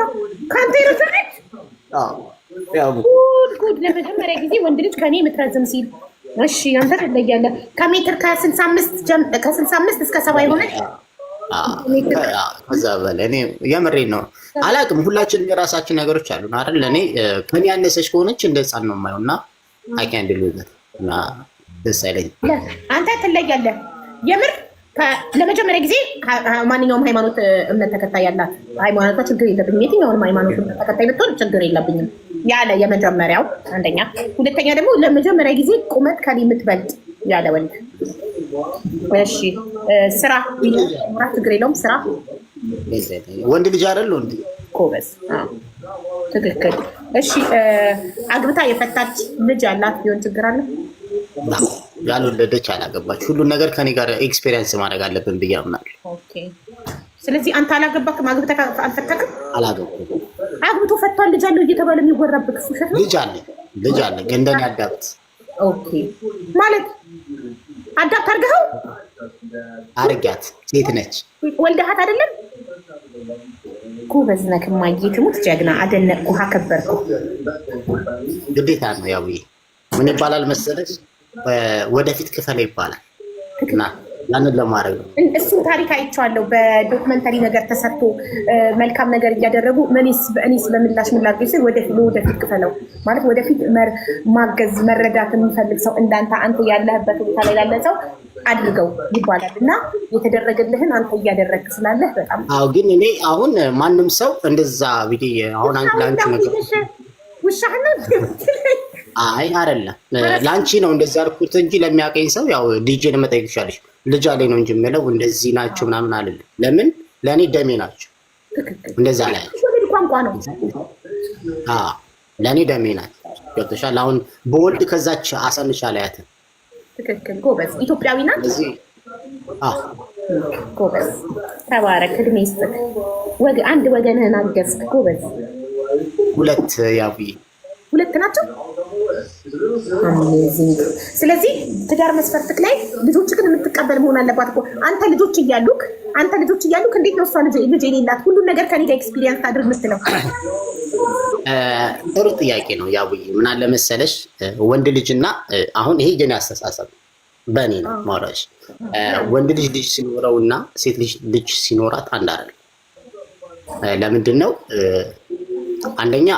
ካንተ ይረዘመች። ያው ጉድ ለመጀመሪያ ጊዜ ወንድ ልጅ ከኔ የምትረዝም ሲል፣ እሺ አንተ ትለያለህ። ከሜትር ከ65 እስከ 70 የሆነች ከዛ በላይ እኔ የምሬን ነው። አላውቅም። ሁላችንም የራሳችን ነገሮች አሉን አይደል? እኔ ከኔ ያነሰች ከሆነች እንደ ህፃን ነው የማየው እና አይካን ድልበት እና ደስ አይለኝም። አንተ ትለያለህ የምር። ለመጀመሪያ ጊዜ ማንኛውም ሃይማኖት እምነት ተከታይ ያላት ሃይማኖቷ ችግር የለብኝም። የትኛውንም ሃይማኖት እምነት ተከታይ ብትሆን ችግር የለብኝም ያለ የመጀመሪያው አንደኛ። ሁለተኛ ደግሞ ለመጀመሪያ ጊዜ ቁመት ከኔ የምትበልጥ ያለ ወንድ። እሺ ስራ ቢኖር ችግር የለውም። ስራ ወንድ ልጅ አይደል እንዴ? ጎበዝ። ትክክል። እሺ አግብታ የፈታች ልጅ ያላት ቢሆን ችግር አለ? ያልወለደች አላገባች፣ ሁሉን ነገር ከኔ ጋር ኤክስፔሪየንስ ማድረግ አለብን ብዬ አምናለሁ። ኦኬ። ስለዚህ አንተ አላገባክም? አግብተህ አልፈታክም? አላገባኩም። አግብቶ ፈቷል ልጅ አለው እየተባለ የሚወራበት ውሸት ነው። ልጅ አለ ግን እንደኔ አዳብት። ኦኬ ማለት አዳፕት አድርገኸው? አርጋት ሴት ነች። ወልደሃት አይደለም? ጎበዝ ነህ እማዬ ትሙት፣ ጀግና። አደነቅኩህ፣ አከበርኩህ። ግዴታ ነው። ያው ምን ይባላል መሰለሽ ወደፊት ክፈለ ይባላል እና ያንን ለማድረግ ነው። እሱን ታሪክ አይቼዋለሁ በዶክመንተሪ ነገር ተሰርቶ መልካም ነገር እያደረጉ እኔስ በምላሽ ምላሽ ሲል ወደፊት ክፈለው ማለት ወደፊት ማገዝ መረዳት የሚፈልግ ሰው እንዳንተ አንተ ያለህበት ቦታ ላይ ያለ ሰው አድርገው ይባላል እና የተደረገልህን አንተ እያደረግህ ስላለህ በጣም አዎ። ግን እኔ አሁን ማንም ሰው እንደዛ ቢዲ አሁን ላንቺ ነገር ውሻህና አይ አይደለም ላንቺ ነው እንደዛ አልኩት እንጂ ለሚያቀኝ ሰው ያው ዲጄን መጠየቅ ይችላልሽ። ልጅ አለኝ ነው እንጂ የምለው እንደዚህ ናቸው ምናምን አይደለም። ለምን ለኔ ደሜ ናቸው። እንደዛ ላይ ቋንቋ ነው። አዎ ለኔ ደሜ ናቸው። ገብቶሻል? አሁን በወልድ ከዛች አሳንሻ ላያት። ትክክል። ጎበዝ። ኢትዮጵያዊ ናት። እዚህ ጎበዝ። ተባረክ። እድሜ ይስጥህ። አንድ ወገንህን አገዝክ። ጎበዝ። ሁለት ናቸው። አሜዚንግ። ስለዚህ ትዳር መስፈርትክ ላይ ልጆች ግን የምትቀበል መሆን አለባት እኮ። አንተ ልጆች እያሉክ እንዴት ነው እሷ ልጅ የሌላት ሁሉን ነገር ከኔ ጋር ኤክስፒሪየንስ አድርግ የምትለው? ጥሩ ጥያቄ ነው። ያቡዬ ምን አለ መሰለሽ ወንድ ልጅና አሁን ይሄ የኔ አስተሳሰብ በእኔ ነው ማውራሽ። ወንድ ልጅ ሲኖረውና ሴት ልጅ ሲኖራት አንድ አይደለም። ለምንድን ነው? አንደኛ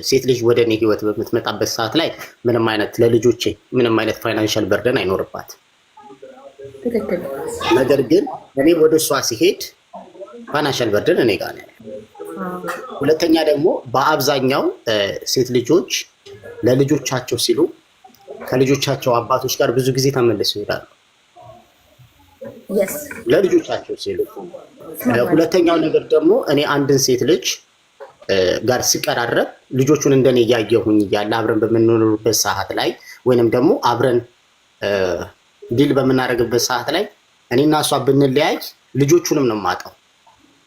ሴት ልጅ ወደ እኔ ህይወት በምትመጣበት ሰዓት ላይ ምንም አይነት ለልጆቼ ምንም አይነት ፋይናንሻል በርደን አይኖርባት። ነገር ግን እኔ ወደ እሷ ሲሄድ ፋይናንሻል በርደን እኔ ጋር ነው። ሁለተኛ ደግሞ በአብዛኛው ሴት ልጆች ለልጆቻቸው ሲሉ ከልጆቻቸው አባቶች ጋር ብዙ ጊዜ ተመልሰው ይሄዳሉ። ለልጆቻቸው ሲሉ። ሁለተኛው ነገር ደግሞ እኔ አንድን ሴት ልጅ ጋር ሲቀራረብ ልጆቹን እንደኔ እያየሁኝ እያለ አብረን በምንኖርበት ሰዓት ላይ ወይንም ደግሞ አብረን ዲል በምናደርግበት ሰዓት ላይ እኔና እሷ ብንለያይ ልጆቹንም ነው የማጣው።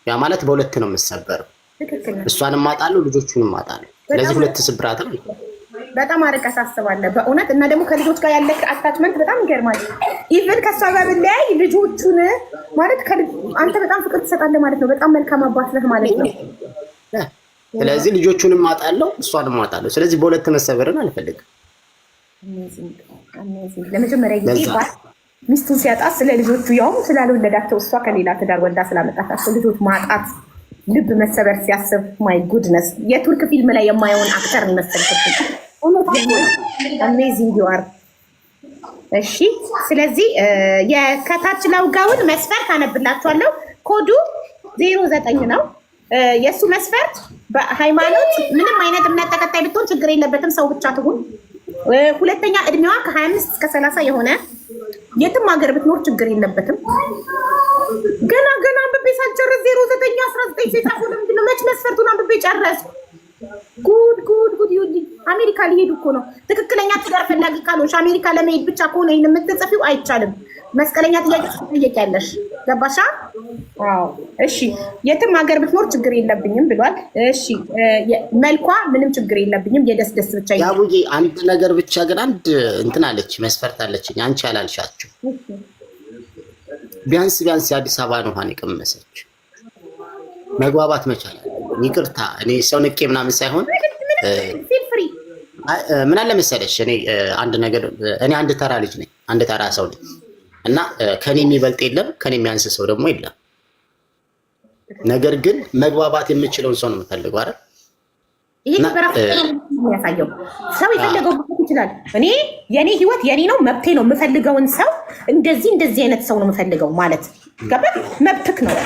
ያ ማለት በሁለት ነው የምሰበረው። እሷንም ማጣለሁ፣ ልጆቹንም ማጣለሁ። ስለዚህ ሁለት ስብራት ነው። በጣም አርቀህ ታስባለህ በእውነት። እና ደግሞ ከልጆች ጋር ያለ አታችመንት በጣም ይገርማል። ኢቭን ከሷ ጋር ብለያይ ልጆቹን ማለት አንተ በጣም ፍቅር ትሰጣለህ ማለት ነው። በጣም መልካም አባት ነህ ማለት ነው። ስለዚህ ልጆቹንም ማጣለው እሷንም ማጣለው። ስለዚህ በሁለት መሰበርን አልፈልግም። ለመጀመሪያ ጊዜ ሚስቱን ሲያጣ ስለ ልጆቹ ያውም ስላልወለዳቸው እሷ ከሌላ ትዳር ወልዳ ስላመጣታቸው ልጆች ማጣት ልብ መሰበር ሲያስብ ማይ ጉድነስ የቱርክ ፊልም ላይ የማየውን አክተር ይመስልኩት። አሜዚንግ ዩ አር። እሺ ስለዚህ የከታች ላውጋውን መስፈርት አነብላችኋለሁ። ኮዱ 09 ነው። የእሱ መስፈርት በሃይማኖት ምንም አይነት እምነት ተከታይ ብትሆን ችግር የለበትም፣ ሰው ብቻ ትሁን። ሁለተኛ እድሜዋ ከ25 እስከ 30 የሆነ የትም ሀገር ብትኖር ችግር የለበትም። ገና አንብቤ ሳልጨርስ 0919 ሴጣፎ ለምንድነው መች መስፈርቱን አንብቤ ጨረስኩ። ጉድ ይሁን። አሜሪካ ሊሄዱ እኮ ነው። ትክክለኛ ትዳር ፈላጊ ካልሆንሽ አሜሪካ ለመሄድ ብቻ ከሆነ ይሄን የምትጽፊው አይቻልም። መስቀለኛ ጥያቄ ትጠየቂያለሽ። ገባሻ? አዎ እሺ። የትም ሀገር ብትኖር ችግር የለብኝም ብሏል። እሺ መልኳ ምንም ችግር የለብኝም፣ የደስ ብቻ ያቡዬ። አንድ ነገር ብቻ ግን አንድ እንትን አለች፣ መስፈርት አለችኝ አንቺ ያላልሻቸው። ቢያንስ የአዲስ አበባን ውሃን የቀመሰች መግባባት መቻል አለ። ይቅርታ እኔ ሰው ንቄ ምናምን ሳይሆን ምን አለ መሰለሽ፣ እኔ አንድ ተራ ልጅ ነኝ፣ አንድ ተራ ሰው ነኝ እና ከኔ የሚበልጥ የለም፣ ከኔ የሚያንስ ሰው ደግሞ የለም። ነገር ግን መግባባት የምችለውን ሰው ነው የምፈልገው አይደል? ይሄ በራሱ የሚያሳየው ሰው የፈለገው ማለት ይችላል። እኔ የኔ ህይወት የኔ ነው፣ መብቴ ነው። የምፈልገውን ሰው እንደዚህ አይነት ሰው ነው የምፈልገው ማለት ገባህ? መብትክ ነው።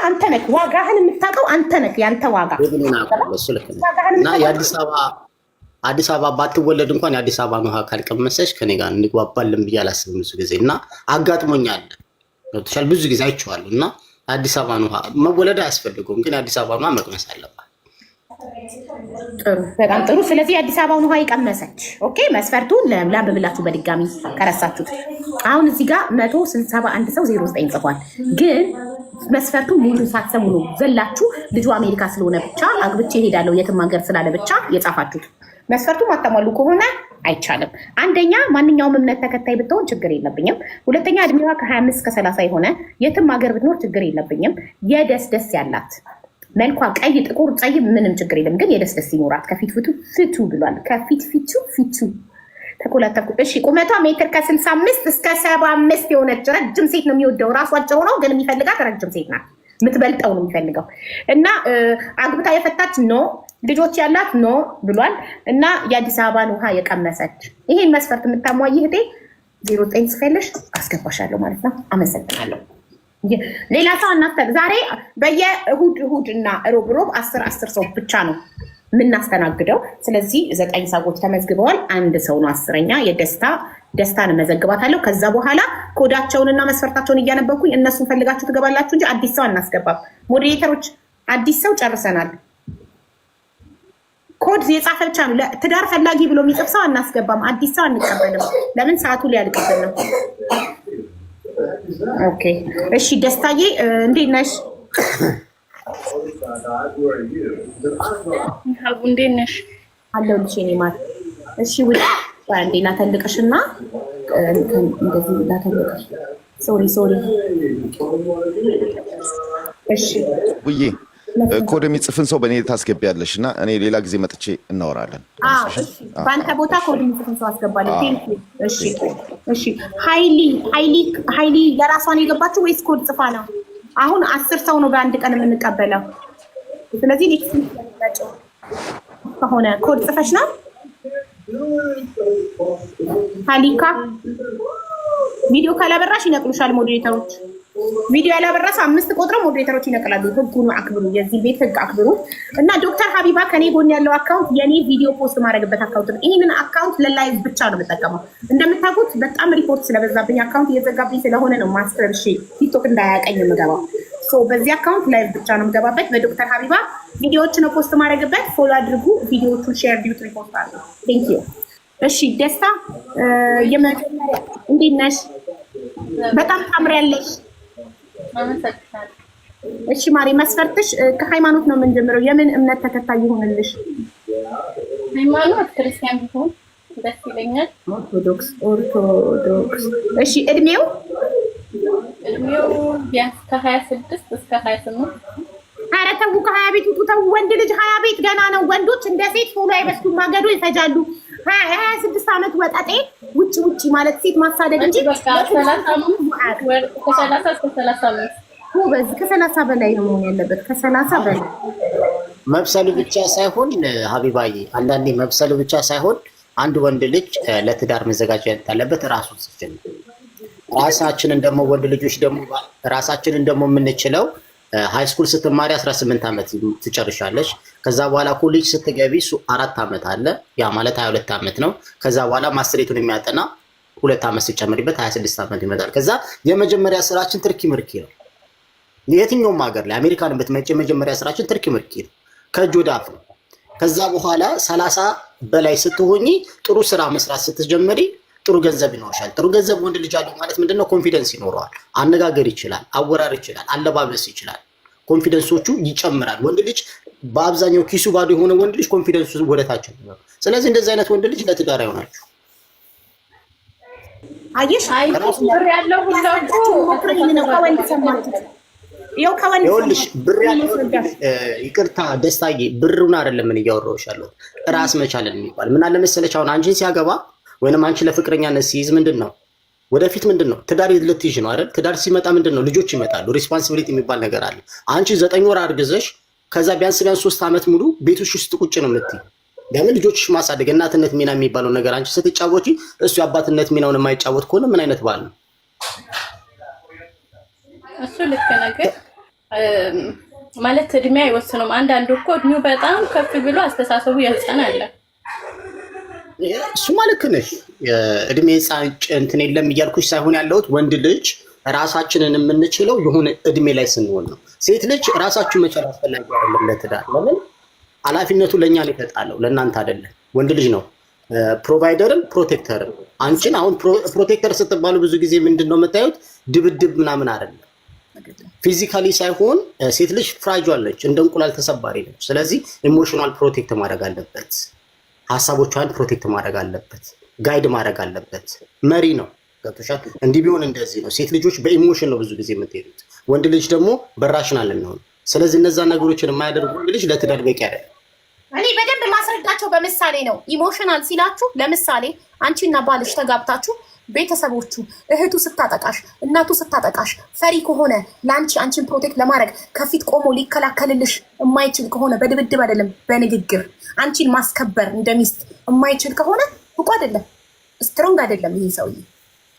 አንተ ነህ ዋጋህን የምታውቀው፣ አንተ ነህ ያንተ ዋጋ። እና አዲስ አበባ ባትወለድ እንኳን የአዲስ አበባን ውሃ ካልቀመሰች ከኔ ጋር እንግባባለን ብዬ አላስብም ብዙ ጊዜ። እና አጋጥሞኛል፣ ገብቶሻል፣ ብዙ ጊዜ አይቼዋለሁ። እና አዲስ አበባን ውሃ መወለድ አያስፈልገውም፣ ግን የአዲስ አበባን ውሃ መቅመስ አለባት። ጥሩ፣ በጣም ጥሩ። ስለዚህ የአዲስ አበባን ውሃ የቀመሰች ኦኬ። መስፈርቱን ላንብብላችሁ በድጋሚ ከረሳችሁት። አሁን እዚህ ጋር 161 ሰው 09 ጽፏል። ግን መስፈርቱ ሙሉ ሳትሰሙ ነው ዘላችሁ ልጁ አሜሪካ ስለሆነ ብቻ አግብቼ እሄዳለሁ የትም ሀገር ስላለ ብቻ የጻፋችሁት። መስፈርቱ ማታሟሉ ከሆነ አይቻልም። አንደኛ ማንኛውም እምነት ተከታይ ብትሆን ችግር የለብኝም። ሁለተኛ እድሜዋ ከ25 እስከ 30 የሆነ የትም ሀገር ብትኖር ችግር የለብኝም። የደስ ያላት መልኳ ቀይ፣ ጥቁር፣ ጸይም ምንም ችግር የለም። ግን የደስ ይኖራት። ከፊት ፍቱ ብሏል። ከፊት ፊቱ ተኮላተኩ። እሺ ቁመቷ ሜትር ከ65 እስከ 75 የሆነች ረጅም ሴት ነው የሚወደው። ራሱ አጭር ነው ግን የሚፈልጋት ረጅም ሴት ናት። የምትበልጠው ነው የሚፈልገው። እና አግብታ የፈታች ኖ፣ ልጆች ያላት ኖ ብሏል። እና የአዲስ አበባን ውሃ የቀመሰች ይሄን መስፈርት የምታሟይ እህቴ 09 ጽፌልሽ አስገባሻለሁ ማለት ነው። አመሰግናለሁ። ሌላ ሰው እናስተናግድ። ዛሬ በየእሁድ እና ሮብ 10 ሰው ብቻ ነው የምናስተናግደው። ስለዚህ 9 ሰዎች ተመዝግበዋል። አንድ ሰው ነው 10ኛ። ደስታን መዘግባታለሁ። ከዛ በኋላ ኮዳቸውንና መስፈርታቸውን እያነበብኩኝ እነሱን ፈልጋችሁ ትገባላችሁ እንጂ አዲስ ሰው አናስገባም። ሞዴሬተሮች አዲስ ሰው ጨርሰናል። ኮድ የጻፈ ብቻ ነው። ትዳር ፈላጊ ብሎ የሚጽፍ ሰው አናስገባም። አዲስ ሰው አንቀበልም። ለምን? ሰዓቱ ሊያልቅብን ነው። ኦኬ እሺ። ደስታዬ እንዴት ነሽ? ሀቡ እንዴት ነሽ? አለሁልሽ የኔ ማር። እሺ ውይ አንዴ ላተልቅሽና እንደዚህ ላተልቅሽ። ሶሪ። እሺ ውዬ ኮድ የሚጽፍን ሰው በእኔ ታስገቢያለሽ እና እኔ ሌላ ጊዜ መጥቼ እናወራለን። በአንተ ቦታ ኮድ የሚጽፍን ሰው አስገባለሁ። እሺ ሀይሊ ለራሷን የገባችው ወይስ ኮድ ጽፋ ነው? አሁን 10 ሰው ነው በአንድ ቀን የምንቀበለው። ስለዚህ ኔክስት ከሆነ ኮድ ጽፈሽ ነው ሀሊካ። ቪዲዮ ካላበራሽ ይነቅሉሻል ሞዴሬተሮች። ቪዲዮ ያላበራሽ 5 ቆጥረው ሞዴሬተሮች ይነቅላሉ። ህጉን አክብሩ፣ የዚህ ቤት ህግ አክብሩ። እና ዶክተር ሀቢባ ከኔ ጎን ያለው አካውንት የኔ ቪዲዮ ፖስት ማድረግበት አካውንት ነው። ይሄንን አካውንት ለላይቭ ብቻ ነው የምጠቀመው። እንደምታውቁት በጣም ሪፖርት ስለበዛብኝ አካውንት እየዘጋብኝ ስለሆነ ነው ማስተር ቲክቶክ እንዳያቀኝ የምገባው። በዚህ አካውንት ላይቭ ብቻ ነው የምገባበት። በዶክተር ሀቢባ ቪዲዮዎችን ነው ፖስት ማድረግበት። ፎሎ አድርጉ፣ ቪዲዮዎቹን ሼር ዲዩት ሪፖርት አድርጉ። ቴንክ ዩ። እሺ ደስታ የመጀመሪያ እንዴት ነሽ? በጣም ታምሪያለሽ። እሺ ማሪ፣ መስፈርትሽ ከሃይማኖት ነው የምንጀምረው። የምን እምነት ተከታይ ይሆንልሽ? ሃይማኖት ክርስቲያን ቢሆን ደስ ይለኛል። ኦርቶዶክስ። እሺ እድሜው ቢያንስ ከ26 እስከ 28። ኧረ ተው ከ20 ቤት ውጡ ተው። ወንድ ልጅ 20 ቤት ገና ነው። ወንዶች እንደ ሴት ቶሎ አይበስሉም፣ ማገዶ ይፈጃሉ። 26 ዓመት ወጣጤ ውጪ ማለት ሴት ማሳደግ እንጂ ከ30 እስከ 35 በዚህ ከ30 በላይ ነው መሆን ያለበት። ከ30 በላይ መብሰሉ ብቻ ሳይሆን ሀቢባዬ፣ አንዳንዴ መብሰሉ ብቻ ሳይሆን አንድ ወንድ ልጅ ለትዳር መዘጋጀት ያለበት ራሱን ሲችል፣ ራሳችንን ደግሞ ወንድ ልጆች ደግሞ ራሳችንን ደግሞ የምንችለው ሃይ ስኩል ስትማሪ 18 ዓመት ትጨርሻለች። ከዛ በኋላ ኮሌጅ ስትገቢ 4 ዓመት አለ። ያ ማለት 22 ዓመት ነው። ከዛ በኋላ ማስተሬቱን የሚያጠና 2 ዓመት ሲጨምሪበት 26 ዓመት ይመጣል። ከዛ የመጀመሪያ ስራችን ትርኪ ምርኪ ነው። የትኛውም ሀገር ላይ አሜሪካን ብትመጪ የመጀመሪያ ስራችን ትርኪ ምርኪ ነው፣ ከእጅ ወደ አፍ ነው። ከዛ በኋላ 30 በላይ ስትሆኚ ጥሩ ስራ መስራት ስትጀምሪ ጥሩ ገንዘብ ይኖርሻል። ጥሩ ገንዘብ ወንድ ልጅ አለው ማለት ምንድነው? ኮንፊደንስ ይኖረዋል። አነጋገር ይችላል፣ አወራር ይችላል፣ አለባበስ ይችላል። ኮንፊደንሶቹ ይጨምራል። ወንድ ልጅ በአብዛኛው ኪሱ ባዶ የሆነ ወንድ ልጅ ኮንፊደንሱ ወደታች ነው። ስለዚህ እንደዚህ አይነት ወንድ ልጅ ለትዳር አይሆናችሁ። አየሽ ብር ያለው ከወንድ ሰማችሁት? ይኸው ከወንድ ይኸውልሽ ብር ያለው ይቅርታ ደስታዬ፣ ብሩን አይደለም ምን እያወራሁሽ ያለሁት ራስ መቻልን የሚባል ምን አለ መሰለሽ፣ አሁን አንቺን ሲያገባ ወይንም አንቺ ለፍቅረኛነት ሲይዝ ምንድን ነው ወደፊት ምንድን ነው ትዳር ልትይዥ ነው አይደል? ትዳር ሲመጣ ምንድን ነው ልጆች ይመጣሉ። ሪስፖንሲቢሊቲ የሚባል ነገር አለ። አንቺ 9 ወር አርግዘሽ ከዛ ቢያንስ 3 ዓመት ሙሉ ቤትሽ ውስጥ ቁጭ ነው የምትይ። ለምን? ልጆችሽ ማሳደግ እናትነት ሚና የሚባለው ነገር አንቺ ስትጫወቺ እሱ የአባትነት ሚናውን የማይጫወት ከሆነ ምን አይነት ባል ነው? እሱ ልክ ነገር ማለት እድሜ አይወስነውም። አንዳንዱ እኮ እድሜው በጣም ከፍ ብሎ አስተሳሰቡ ያጸናል። እሱ ማለት ነሽ እድሜ እንትን የለም እያልኩሽ ሳይሆን ያለሁት ወንድ ልጅ ራሳችንን የምንችለው የሆነ እድሜ ላይ ስንሆን ነው። ሴት ልጅ ራሳችሁ መቻል አስፈላጊ አይደለም ለትዳር። ለምን? ኃላፊነቱ ለእኛ ነው የተጣለው፣ ለእናንተ አይደለም። ወንድ ልጅ ነው ፕሮቫይደርም ፕሮቴክተርም። አንቺን አሁን ፕሮቴክተር ስትባሉ ብዙ ጊዜ ምንድን ነው የምታዩት? ድብድብ ምናምን አይደለም፣ ፊዚካሊ ሳይሆን ሴት ልጅ ፍራጇል ነች፣ እንደ እንቁላል ተሰባሪ ነች። ስለዚህ ኢሞሽናል ፕሮቴክት ማድረግ አለበት፣ ሀሳቦቿን ፕሮቴክት ማድረግ አለበት፣ ጋይድ ማድረግ አለበት። መሪ ነው። ገብቶሻል? እንዲህ ቢሆን እንደዚህ ነው። ሴት ልጆች በኢሞሽን ነው ብዙ ጊዜ የምትሄዱት፣ ወንድ ልጅ ደግሞ በራሽናል ነው። ስለዚህ እነዛ ነገሮችን የማያደርጉ ወንድ ልጅ ለትዳር በቂ አይደለም። እኔ በደንብ ማስረዳቸው በምሳሌ ነው። ኢሞሽናል ሲላችሁ ለምሳሌ አንቺና ባልሽ ተጋብታችሁ ቤተሰቦቹ እህቱ ስታጠቃሽ፣ እናቱ ስታጠቃሽ ፈሪ ከሆነ ለአንቺ አንቺን ፕሮቴክት ለማድረግ ከፊት ቆሞ ሊከላከልልሽ የማይችል ከሆነ በድብድብ አይደለም በንግግር አንቺን ማስከበር እንደሚስት የማይችል ከሆነ ብቁ አይደለም፣ ስትሮንግ አይደለም። ይሄ ሰውዬ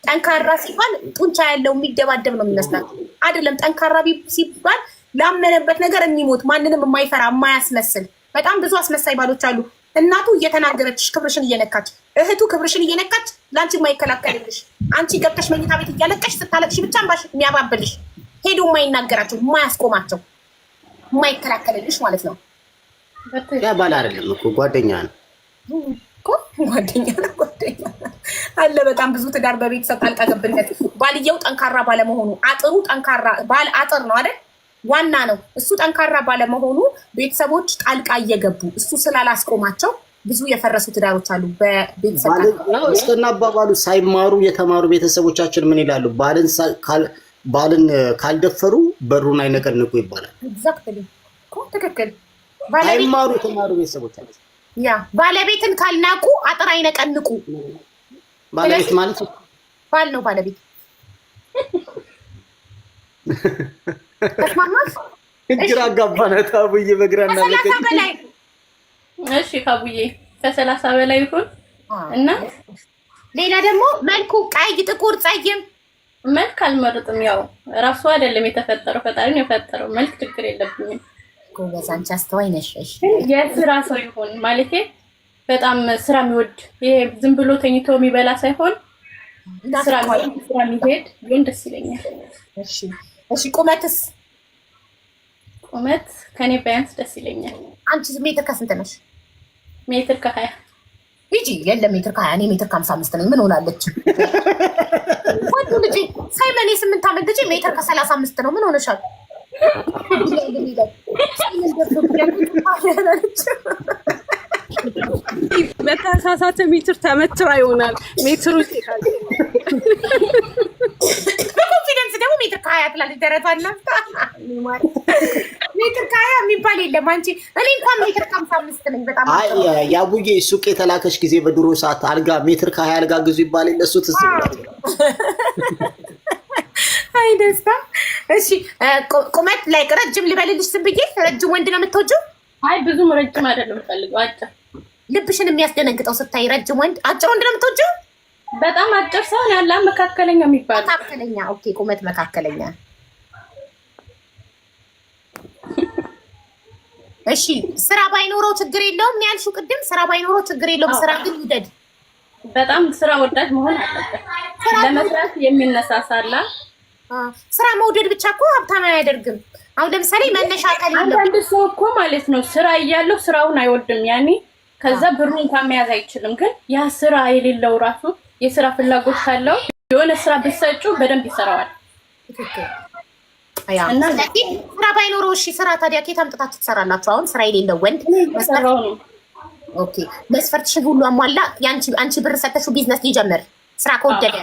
ጠንካራ ሲባል ጡንቻ ያለው የሚደባደብ ነው የሚመስላት አይደለም። ጠንካራ ሲባል ላመነበት ነገር የሚሞት ማንንም የማይፈራ የማያስመስል። በጣም ብዙ አስመሳይ ባሎች አሉ። እናቱ እየተናገረች ክብርሽን እየነካች፣ እህቱ ክብርሽን እየነካች ለአንቺ የማይከላከልልሽ፣ አንቺ ገብተሽ መኝታ ቤት እያለቀሽ ስታለቅሽ ብቻ ባሽ የሚያባብልሽ፣ ሄዶ የማይናገራቸው የማያስቆማቸው፣ የማይከላከልልሽ ማለት ነው። ያ ባል አይደለም እኮ ጓደኛ ነው እኮ ጓደኛ ነው። ጓደኛ አለ። በጣም ብዙ ትዳር በቤተሰብ ጣልቃ ገብነት ባልየው ጠንካራ ባለመሆኑ አጥሩ ጠንካራ ባል አጥር ነው አይደል? ዋና ነው እሱ ጠንካራ ባለመሆኑ ቤተሰቦች ጣልቃ እየገቡ እሱ ስላላስቆማቸው ብዙ የፈረሱ ትዳሮች አሉ። በቤተሰብ እስከና አባባሉ ሳይማሩ የተማሩ ቤተሰቦቻችን ምን ይላሉ? ባልን ካልደፈሩ በሩን አይነቀንቁ ይባላል። ኤግዛክትሊ እኮ ትክክል። ሳይማሩ የተማሩ ቤተሰቦቻችን ያ ባለቤትን ካልናቁ አጥር አይነቀንቁ። ባለቤት ማለት ባል ነው ባለቤት። ተስማማሽ? ግራ አጋባናት አቡዬ በግራና በላይ እሺ ካቡዬ ከ30 በላይ ይሁን እና ሌላ ደግሞ መልኩ ቀይ፣ ጥቁር፣ ጸይም መልክ አልመርጥም። ያው ራሱ አይደለም የተፈጠረው ፈጣሪ ነው የፈጠረው። መልክ ችግር የለብኝም። ጎበዝ አንቺ አስተዋይ ነሽ። እሺ የስራ ሰው ይሁን ማለቴ በጣም ስራ የሚወድ ይሄ ዝም ብሎ ተኝቶ የሚበላ ሳይሆን ስራ የሚሄድ ቢሆን ደስ ይለኛል። እሺ እሺ ቁመትስ? ቁመት ከኔ ቢያንስ ደስ ይለኛል። አንቺ ሜትር ከስንት ነሽ? ሜትር ከ20 ሂጂ። የለም ሜትር ከ20 እኔ ሜትር ከ55 ነኝ። ምን ሆናለች? ወንዱ ልጅ ሳይመን የ8 ዓመት ልጅ ሜትር ከ35 ነው። ምን ሆነሻል? በተሳሳተ ሜትር ተመትራ ይሆናል ሜትሩ ይታል በኮንፊደንስ ደግሞ ሜትር ከሀያ ትላለች ደረቷና ሜትር ከሀያ የሚባል የለም አንቺ እኔ እንኳን ሜትር ከ55 ነኝ በጣም አይ ያቡዬ ሱቅ የተላከሽ ጊዜ በድሮ ሰዓት አልጋ ሜትር ከ20 አልጋ ግዙ ይባል የለ እሱ ትዝ ይላል አይ ደስታ እሺ ቁመት ላይ ረጅም ልበልልሽ ዝም ብዬ ረጅም ወንድ ነው የምትወጂው አይ ብዙም ረጅም አይደለም ፈልገው አጭር ልብሽን የሚያስደነግጠው ስታይ ረጅም ወንድ አጭር ወንድ ነው የምትወጂው በጣም አጭር ሰው ያለ መካከለኛ የሚባል መካከለኛ ኦኬ ቁመት መካከለኛ እሺ ስራ ባይኖረው ችግር የለውም ያልሽው ቅድም ስራ ባይኖረው ችግር የለውም ስራ ግን ይውደድ በጣም ስራ ወዳጅ መሆን አለበት ለመስራት የሚነሳሳላ ስራ መውደድ ብቻ እኮ ሀብታም አያደርግም አሁን ለምሳሌ መነሻ ከሌለው አንዳንድ ሰው እኮ ማለት ነው ስራ እያለው ስራውን አይወድም ያኔ ከዛ ብሩን እንኳን መያዝ አይችልም ግን ያ ስራ የሌለው ራሱ የስራ ፍላጎት ካለው የሆነ ስራ ብትሰጩ በደንብ ይሰራዋል እና ስራ ባይኖረው እሺ ስራ ታዲያ ከየት አምጥታችሁ ትሰራላችሁ አሁን ስራ የሌለው ወንድ መስራው ነው ኦኬ መስፈርትሽን ሁሉ አሟላ አንቺ ብር ሰተሽው ቢዝነስ ሊጀምር ስራ ከወደደ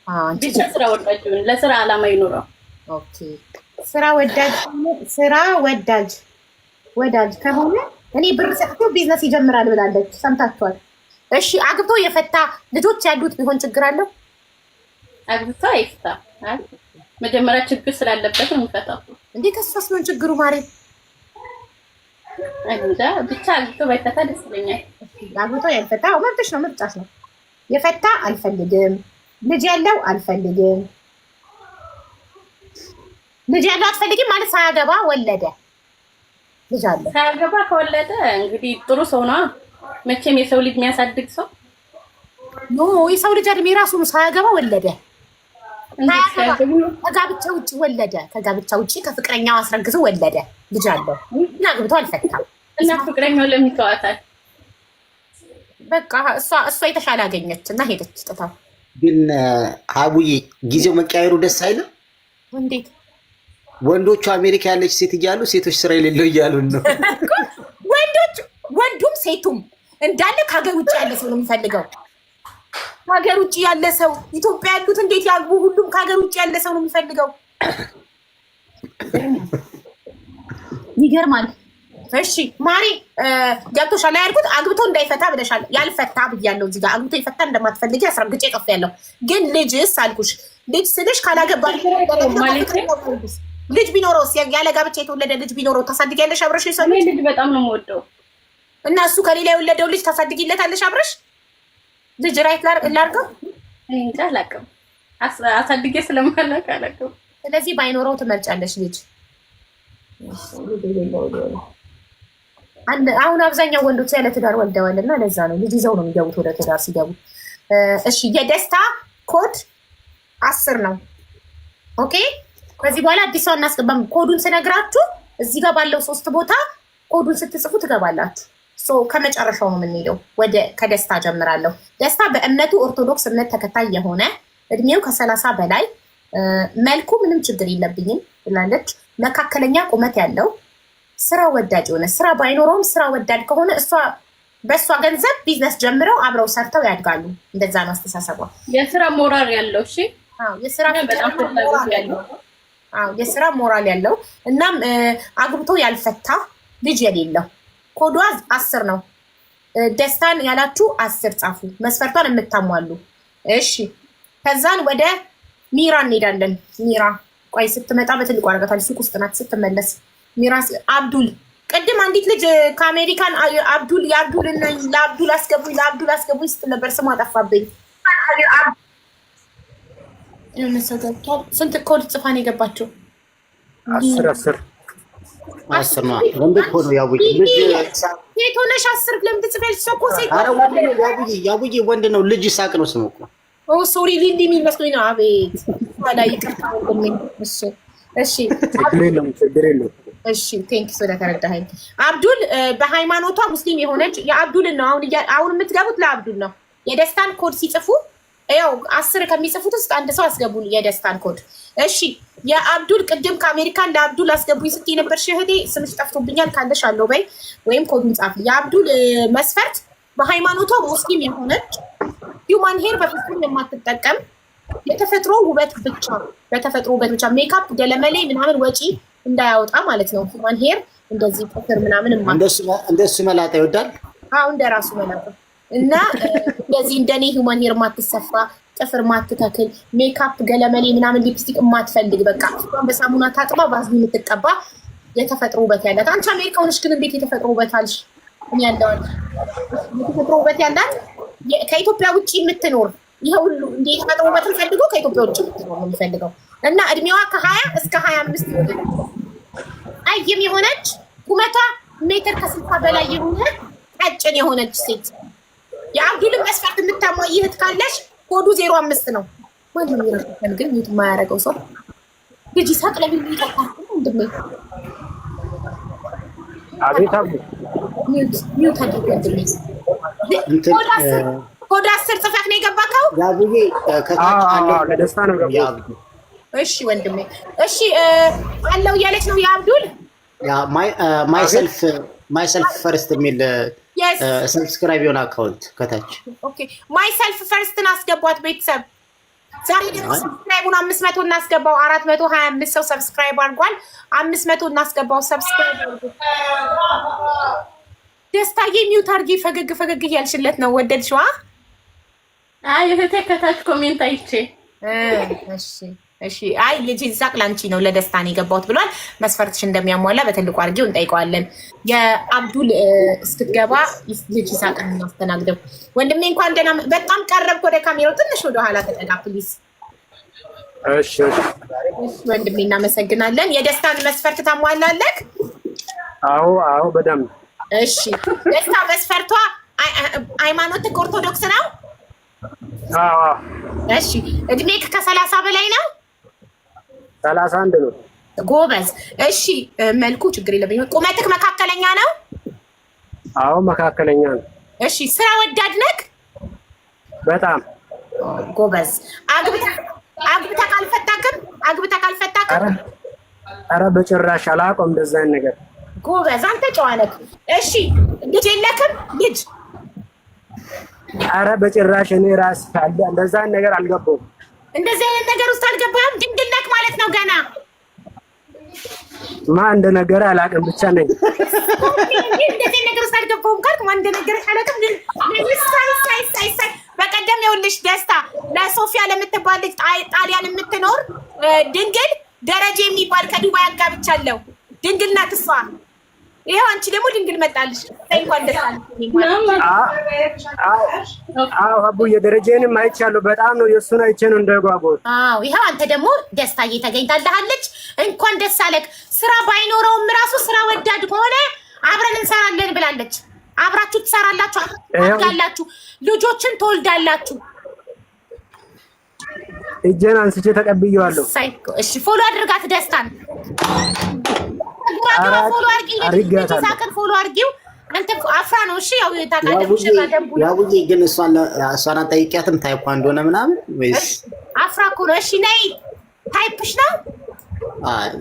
አንቺ ስራ ወዳጅ ለስራ አላማ ይኖረው ኦኬ ስራ ወዳጅ ከሆነ እኔ ብር ሰጥቶ ቢዝነስ ይጀምራል ብላለች ሰምታችኋል እሺ አግብቶ የፈታ ልጆች ያሉት ቢሆን ችግር አለው አግብቶ አይፍታ መጀመሪያ ችግር ስላለበት ነው የሚፈታው እንዴ ከሷስ ምን ችግሩ ማሬ አይንዳ ብቻ አግብቶ ባይፈታ ደስ ይለኛል አግብቶ ያልፈታ መብትሽ ነው ምርጫሽ ነው የፈታ አልፈልግም ልጅ ያለው አልፈልግም ልጅ ያለው አትፈልጊም ማለት ሳያገባ ወለደ ልጅ አለ ሳያገባ ከወለደ እንግዲህ ጥሩ ሰው ነው መቼም የሰው ልጅ የሚያሳድግ ሰው ኖ የሰው ልጅ እድሜ ራሱ ሳያገባ ወለደ ከጋብቻ ውጭ ወለደ ከጋብቻ ውጭ ከፍቅረኛው አስረግዞ ወለደ ልጅ አለው እና አግብቶ አልፈታም እና ፍቅረኛው ለምን ተዋታል በቃ እሷ የተሻለ አገኘች እና ሄደች ጥታው ግን አቡዬ ጊዜው መቀያየሩ ደስ አይልም እንዴት ወንዶቹ አሜሪካ ያለች ሴት እያሉ ሴቶች ስራ የሌለው እያሉ ነው ወንዱም ሴቱም እንዳለ ከሀገር ውጭ ያለ ሰው ነው የሚፈልገው ከሀገር ውጭ ያለ ሰው ኢትዮጵያ ያሉት እንዴት ያግቡ ሁሉም ከሀገር ውጭ ያለ ሰው ነው የሚፈልገው ይገርማል እሺ ማሪ ገብቶሻል ያልኩት አግብቶ እንዳይፈታ ብለሻል ያልፈታ ብያለሁ እዚህ ጋር አግብቶ ይፈታ እንደማትፈልጊ አስረግጬ ጽፌያለሁ ግን ልጅስ አልኩሽ ልጅ ስልሽ ካላገባ ልጅ ቢኖረው ያለ ጋብቻ የተወለደ ልጅ ቢኖረው ታሳድጊያለሽ አብረሽ ሰው ልጅ በጣም ነው የምወደው እና እሱ ከሌላ የወለደው ልጅ ታሳድጊለታለሽ አብረሽ ልጅ ራይት ላርገው እንጃ አላውቅም አሳድጌ ስለማላውቅ አላውቅም ስለዚህ ባይኖረው ትመርጫለሽ ልጅ አሁን አብዛኛው ወንዶች ያለ ትዳር ወልደዋል እና ለዛ ነው ልጅ ይዘው ነው የሚገቡት ወደ ትዳር ሲገቡ እሺ የደስታ ኮድ 10 ነው ኦኬ ከዚህ በኋላ አዲስ ሰው እናስገባም ኮዱን ስነግራችሁ እዚህ ጋር ባለው 3 ቦታ ኮዱን ስትጽፉ ትገባላችሁ ከመጨረሻው ነው የምንሄደው ወደ ከደስታ ጀምራለሁ ደስታ በእምነቱ ኦርቶዶክስ እምነት ተከታይ የሆነ እድሜው ከ30 በላይ መልኩ ምንም ችግር የለብኝም ብላለች መካከለኛ ቁመት ያለው ስራ ወዳጅ የሆነ ስራ ባይኖረውም ስራ ወዳድ ከሆነ በእሷ ገንዘብ ቢዝነስ ጀምረው አብረው ሰርተው ያድጋሉ እንደዛ ነው አስተሳሰቧ የስራ ሞራል ያለው እሺ የስራ ሞራል ያለው እናም አግብቶ ያልፈታ ልጅ የሌለው ኮዷ 10 ነው ደስታን ያላችሁ 10 ጻፉ መስፈርቷን የምታሟሉ እሺ ከዛን ወደ ሚራ እንሄዳለን ሚራ ቆይ ስትመጣ በትልቁ አረጋታል ሱቅ ውስጥ ናት ስትመለስ ሚራ አብዱል ቅድም አንዲት ልጅ ከአሜሪካን ለአብዱል አስገቡኝ ስትል ነበር ስሟ ጠፋብኝ ስንት ኮድ ጽፋን የገባቸው 10 ነው ወንድ እኮ ነው ያቡዬ ልጅ ሴት ሆነሽ 10 ለምን ትጽፊያለሽ ሰው እኮ ሴት ያቡዬ ወንድ ነው ልጅ ይሳቅ ነው ስሙ እኮ ሶሪ ሊሊ የሚል መስሎኝ ነው አቤት ወላ ይቅርታ ወንድሜ እሺ እሺ ቴንክ ስለተረዳኸኝ አብዱል በሃይማኖቷ ሙስሊም የሆነች የአብዱልን ነው አሁን የምትገቡት ለአብዱል ነው የደስታን ኮድ ሲጽፉ ያው 10 ከሚጽፉት ውስጥ አንድ ሰው አስገቡን የደስታን ኮድ። እሺ የአብዱል ቅድም ከአሜሪካን ለአብዱል አስገቡኝ ስትይ ነበር እህቴ፣ ስምሽ ጠፍቶብኛል። ካለሽ አለው በይ ወይም ኮዱን ጻፊ። የአብዱል መስፈርት በሃይማኖቷ ሙስሊም የሆነች ሂውማን ሄር በፍጹም የማትጠቀም የተፈጥሮ ውበት ብቻ በተፈጥሮ ውበት ብቻ ሜካፕ ገለመሌ ምናምን ወጪ እንዳያወጣ ማለት ነው። ሂውማን ሄር እንደዚህ ጥፍር ምናምን እንደሱ መላጣ ይወዳል። አዎ እንደራሱ መላጣ እና እንደዚህ እንደኔ ሂውማን ሄር ማትሰፋ ጥፍር ማትተክል ሜካፕ ገለመሌ ምናምን ሊፕስቲክ ማትፈልግ በቃ እሷን በሳሙና ታጥባ ባዝሊ የምትቀባ የተፈጥሮ ውበት ያላት። አንቺ አሜሪካ ሆነሽ ግን እንዴት የተፈጥሮ ውበት አልሽ? እኔ ያለው የተፈጥሮ ውበት ያላት ከኢትዮጵያ ውጪ የምትኖር ይሄ ሁሉ እንደ የተፈጥሮ ውበትን ፈልጎ ከኢትዮጵያ ውጪ የምትኖር ነው የሚፈልገው እና እድሜዋ ከ20 እስከ 25 ይሆናል። አይም የሆነች ቁመቷ ሜትር ከ60 በላይ የሆነ ቀጭን የሆነች ሴት የአብዱልን መስፈርት የምታሟይ እህት ካለሽ ኮዱ 05 ነው። ማንም ይረዳል ግን ምንም የማያደርገው ሰው ልጅ ይሳቅ ለምን ይጣጣል? እንደምን አቤት አቡ ሚውት አድርጎ እንደምን ኮድ 10 ጽፈት ነው የገባከው? ያቡዬ ከታች አለ ለደስታ ነው ገባው። እሺ ወንድሜ እሺ አለው እያለች ነው የአብዱል ያ ማይሰልፍ ፈርስት የሚል ሰብስክራይብ የሆነ አካውንት ከታች ኦኬ ማይሰልፍ ፈርስትን አስገቧት ቤተሰብ። ዛሬ ደግሞ ሰብስክራይቡን 500 እናስገባው። 425 ሰው ሰብስክራይብ አድርጓል። 500 እናስገባው ሰብስክራይብ አድርጉ። ደስታዬ ሚውት አድርጊ። ፈገግ ፈገግ እያልሽለት ነው። ወደድሽዋ? አይ እህቴ ከታች ኮሜንት አይቼ እሺ አይ ልጅ ይዛቅ ላንቺ ነው ለደስታ ነው የገባሁት ብሏል። መስፈርትሽ እንደሚያሟላ በትልቁ አድርጌው እንጠይቀዋለን። የአብዱል እስክትገባ ልጅ ይዛቅን እናስተናግደው። ወንድሜ እንኳን ደህና በጣም ቀረብክ ወደ ካሜራው ትንሽ ወደ ኋላ ተጠጋ ፕሊዝ። እሺ ወንድሜ እናመሰግናለን። የደስታን መስፈርት ታሟላለህ? አዎ በደምብ እሺ ደስታ መስፈርቷ ሃይማኖትህ ኦርቶዶክስ ነው? አዎ እሺ እድሜክ ከ30 በላይ ነው? 31 ነው። ጎበዝ እሺ መልኩ ችግር የለብኝም። ቁመትክ መካከለኛ ነው? አዎ መካከለኛ ነው። እሺ ስራ ወዳድ ነህ? በጣም ጎበዝ። አግብተህ ካልፈታክም? ኧረ በጭራሽ አላውቀውም እንደዛ አይነት ነገር። ጎበዝ አንተ ጨዋ ነህ። እሺ ልጅ የለክም? ልጅ ኧረ በጭራሽ እኔ ራስ እንደዛ አይነት ነገር አልገባሁም። እንደዚህ አይነት ነገር ውስጥ አልገባህም? ድንግል ነህ ማለት ነው ገና። ማን እንደነገረ አላውቅም ብቻ ነኝ። እንደዚህ ነገር ውስጥ አልገባሁም ካልክ ማን እንደነገረ አላውቅም ግን ሳይ በቀደም ይኸውልሽ ደስታ ለሶፊያ ለምትባል ልጅ ጣሊያን የምትኖር ድንግል ደረጃ የሚባል ከዱባይ አጋብቻለሁ። ድንግል ናት እሷ። ይሄው አንቺ ደግሞ ድንግል መጣልሽ። እንኳን ደስ አለሽ። አዎ አቡዬ ደረጃዬንም አይቻለሁ። በጣም ነው የእሱን አይቼ ነው እንደጓጓሁት። አዎ ይሄው አንተ ደግሞ ደስታዬ ተገኝታለች። እንኳን ደስ አለክ። ስራ ባይኖረውም ራሱ ስራ ወዳድ ከሆነ አብረን እንሰራለን ብላለች። አብራችሁ ትሰራላችሁ፣ አብራችሁ ልጆችን ትወልዳላችሁ። እጄን አንስቼ ተቀብዬዋለሁ። እሺ ፎሎ አድርጋት ደስታን ፎሎ አድርጊው። አንተ አፍራ ነው እሺ። ያው ታውቃለሽ ያቡዬ ግን እሷን ጠይቂያትም ታይፕ እንደሆነ ምናምን ወይስ አፍራ እኮ ነው። እሺ ነይ ታይፕሽ ነው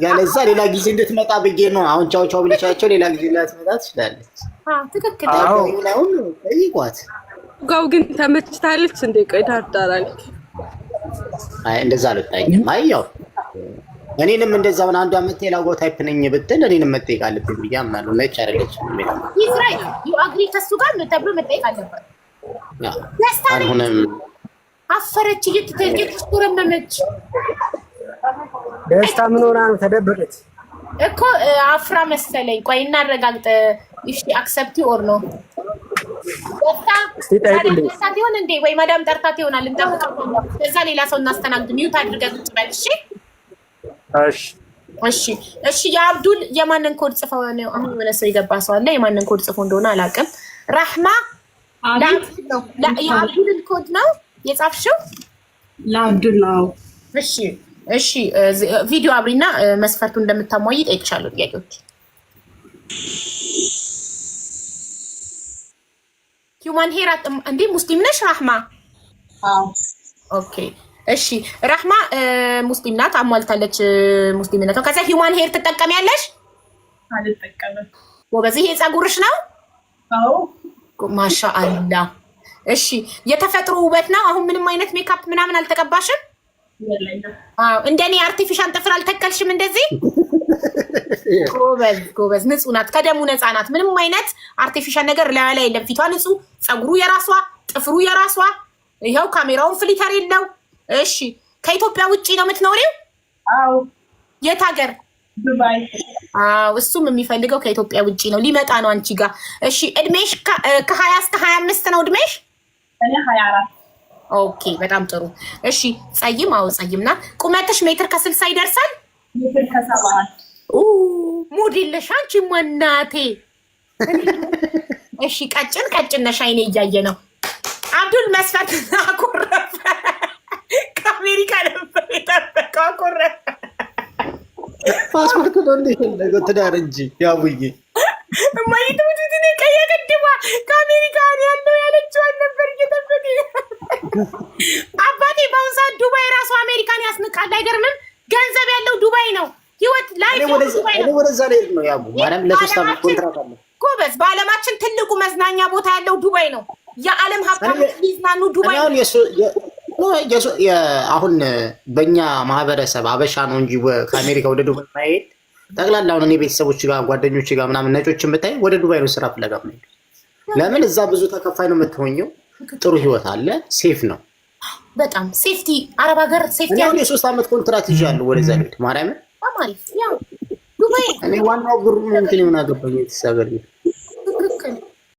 ያለዛ ሌላ ጊዜ እንድትመጣ ብዬ ነው። አሁን ቻው ቻው ብለሻቸው ሌላ ጊዜ ላትመጣ ትችላለች። ትክክል። አሁን ጠይቋት። ጋው ግን ተመችታለች እንዴ? ቆይ ታርዳራለች። አይ እንደዛ አልወጣኝም። አይ ያው እኔንም እንደዛውን አንዷ የምትላጎ ታይፕ ነኝ ብትል እኔንም መጠየቅ አለብኝ ብዬ አምናለሁ። ነጭ አይደለችም የሚለው ኢዝራኤል ዩ አግሪ ከሱ ጋር ተብሎ መጠየቅ አለበት። አልሆነም። አፈረች እየተተገረመች ደስታ ምን ሆና ነው ተደበቀች እኮ? አፍራ መሰለኝ። ቆይ እናረጋግጥ። እሺ አክሰፕት ኦር ኖ ደስታ ይሆን እንዴ? ወይ ማዳም ጠርታት ይሆናል። እንጠብቀው። ከዛ ሌላ ሰው እናስተናግድ። ሚውት አድርገን ቁጭ በል እሺ። እሺ የአብዱል የማንን ኮድ ጽፈው ነው? አሁን የሆነ ሰው የገባ ሰው አለ። የማንን ኮድ ጽፎ እንደሆነ አላውቅም። ራህማ የአብዱልን ኮድ ነው የጻፍሽው? ለአብዱል ነው። እሺ ቪዲዮ አብሪና መስፈርቱ እንደምታሟይ ጠይቅሻለሁ። ጥያቄዎች ሂውማን ሄር እንዴ ሙስሊም ነሽ ራህማ? ኦኬ እሺ ራህማ ሙስሊም ናት አሟልታለች ሙስሊምነቷ ከዛ ሂውማን ሄር ትጠቀሚያለሽ አልጠቀምም ወበዚ ይሄ ጸጉርሽ ነው አዎ ማሻአላ እሺ የተፈጥሮ ውበት ነው አሁን ምንም አይነት ሜካፕ ምናምን አልተቀባሽም አዎ እንደኔ አርቲፊሻል ጥፍር አልተከልሽም እንደዚህ ጎበዝ ንጹህ ናት ከደሙ ነፃ ናት ምንም አይነት አርቲፊሻል ነገር ላይ የለም ፊቷ ንጹህ ጸጉሩ የራሷ ጥፍሩ የራሷ ይሄው ካሜራውን ፍሊተር የለው እሺ ከኢትዮጵያ ውጪ ነው የምትኖሪው አዎ የት ሀገር ዱባይ አዎ እሱም የሚፈልገው ከኢትዮጵያ ውጪ ነው ሊመጣ ነው አንቺ ጋር እሺ እድሜሽ ከ20 እስከ 25 ነው እድሜሽ እኔ 24 ኦኬ በጣም ጥሩ እሺ ጸይም አዎ ጸይም ናት ቁመትሽ ሜትር ከ60 ይደርሳል ሜትር ከ70 ሞዴልሽ አንቺ እናቴ እሺ ቀጭን ነሽ አይኔ እያየ ነው አብዱል መስፈርት አኮረፈ ከአሜሪካ ነበር የጠበቀው አኮረፈ ፓስፖርት ነው እንዴ ትዳር እንጂ ያውዬ ማይቱ ትኔ ቀየቀድማ ከአሜሪካ ያለው ያለችው ነበር እየጠበቀ አባቴ በአሁን ሰዓት ዱባይ ራሱ አሜሪካን ያስንቃል አይገርምም ገንዘብ ያለው ዱባይ ነው ህይወት ላይ ነው ወደዛ ላይ ነው ያቡ ማርያም ለሶስት ዓመት ኮንትራት አለ ጎበዝ በአለማችን ትልቁ መዝናኛ ቦታ ያለው ዱባይ ነው የዓለም ሀብታሞች ሊዝናኑ ዱባይ አሁን በእኛ ማህበረሰብ አበሻ ነው እንጂ ከአሜሪካ ወደ ዱባይ ማይሄድ ጠቅላላ አሁን እኔ ቤተሰቦች ጋር ጓደኞች ጋር ምናምን ነጮችን ብታይ ወደ ዱባይ ነው ስራ ፍለጋ ነው ለምን እዛ ብዙ ተከፋይ ነው የምትሆኘው ጥሩ ህይወት አለ ሴፍ ነው በጣም ሴፍቲ አረብ ሀገር ሴፍቲ አሁን የሶስት ዓመት ኮንትራት ይዣለሁ ወደዛ ሄድ ማርያም አማሪፍ ያው ዱባይ እኔ ዋናው ብሩ እንትን ይሆን አገባኝ የተሰበረ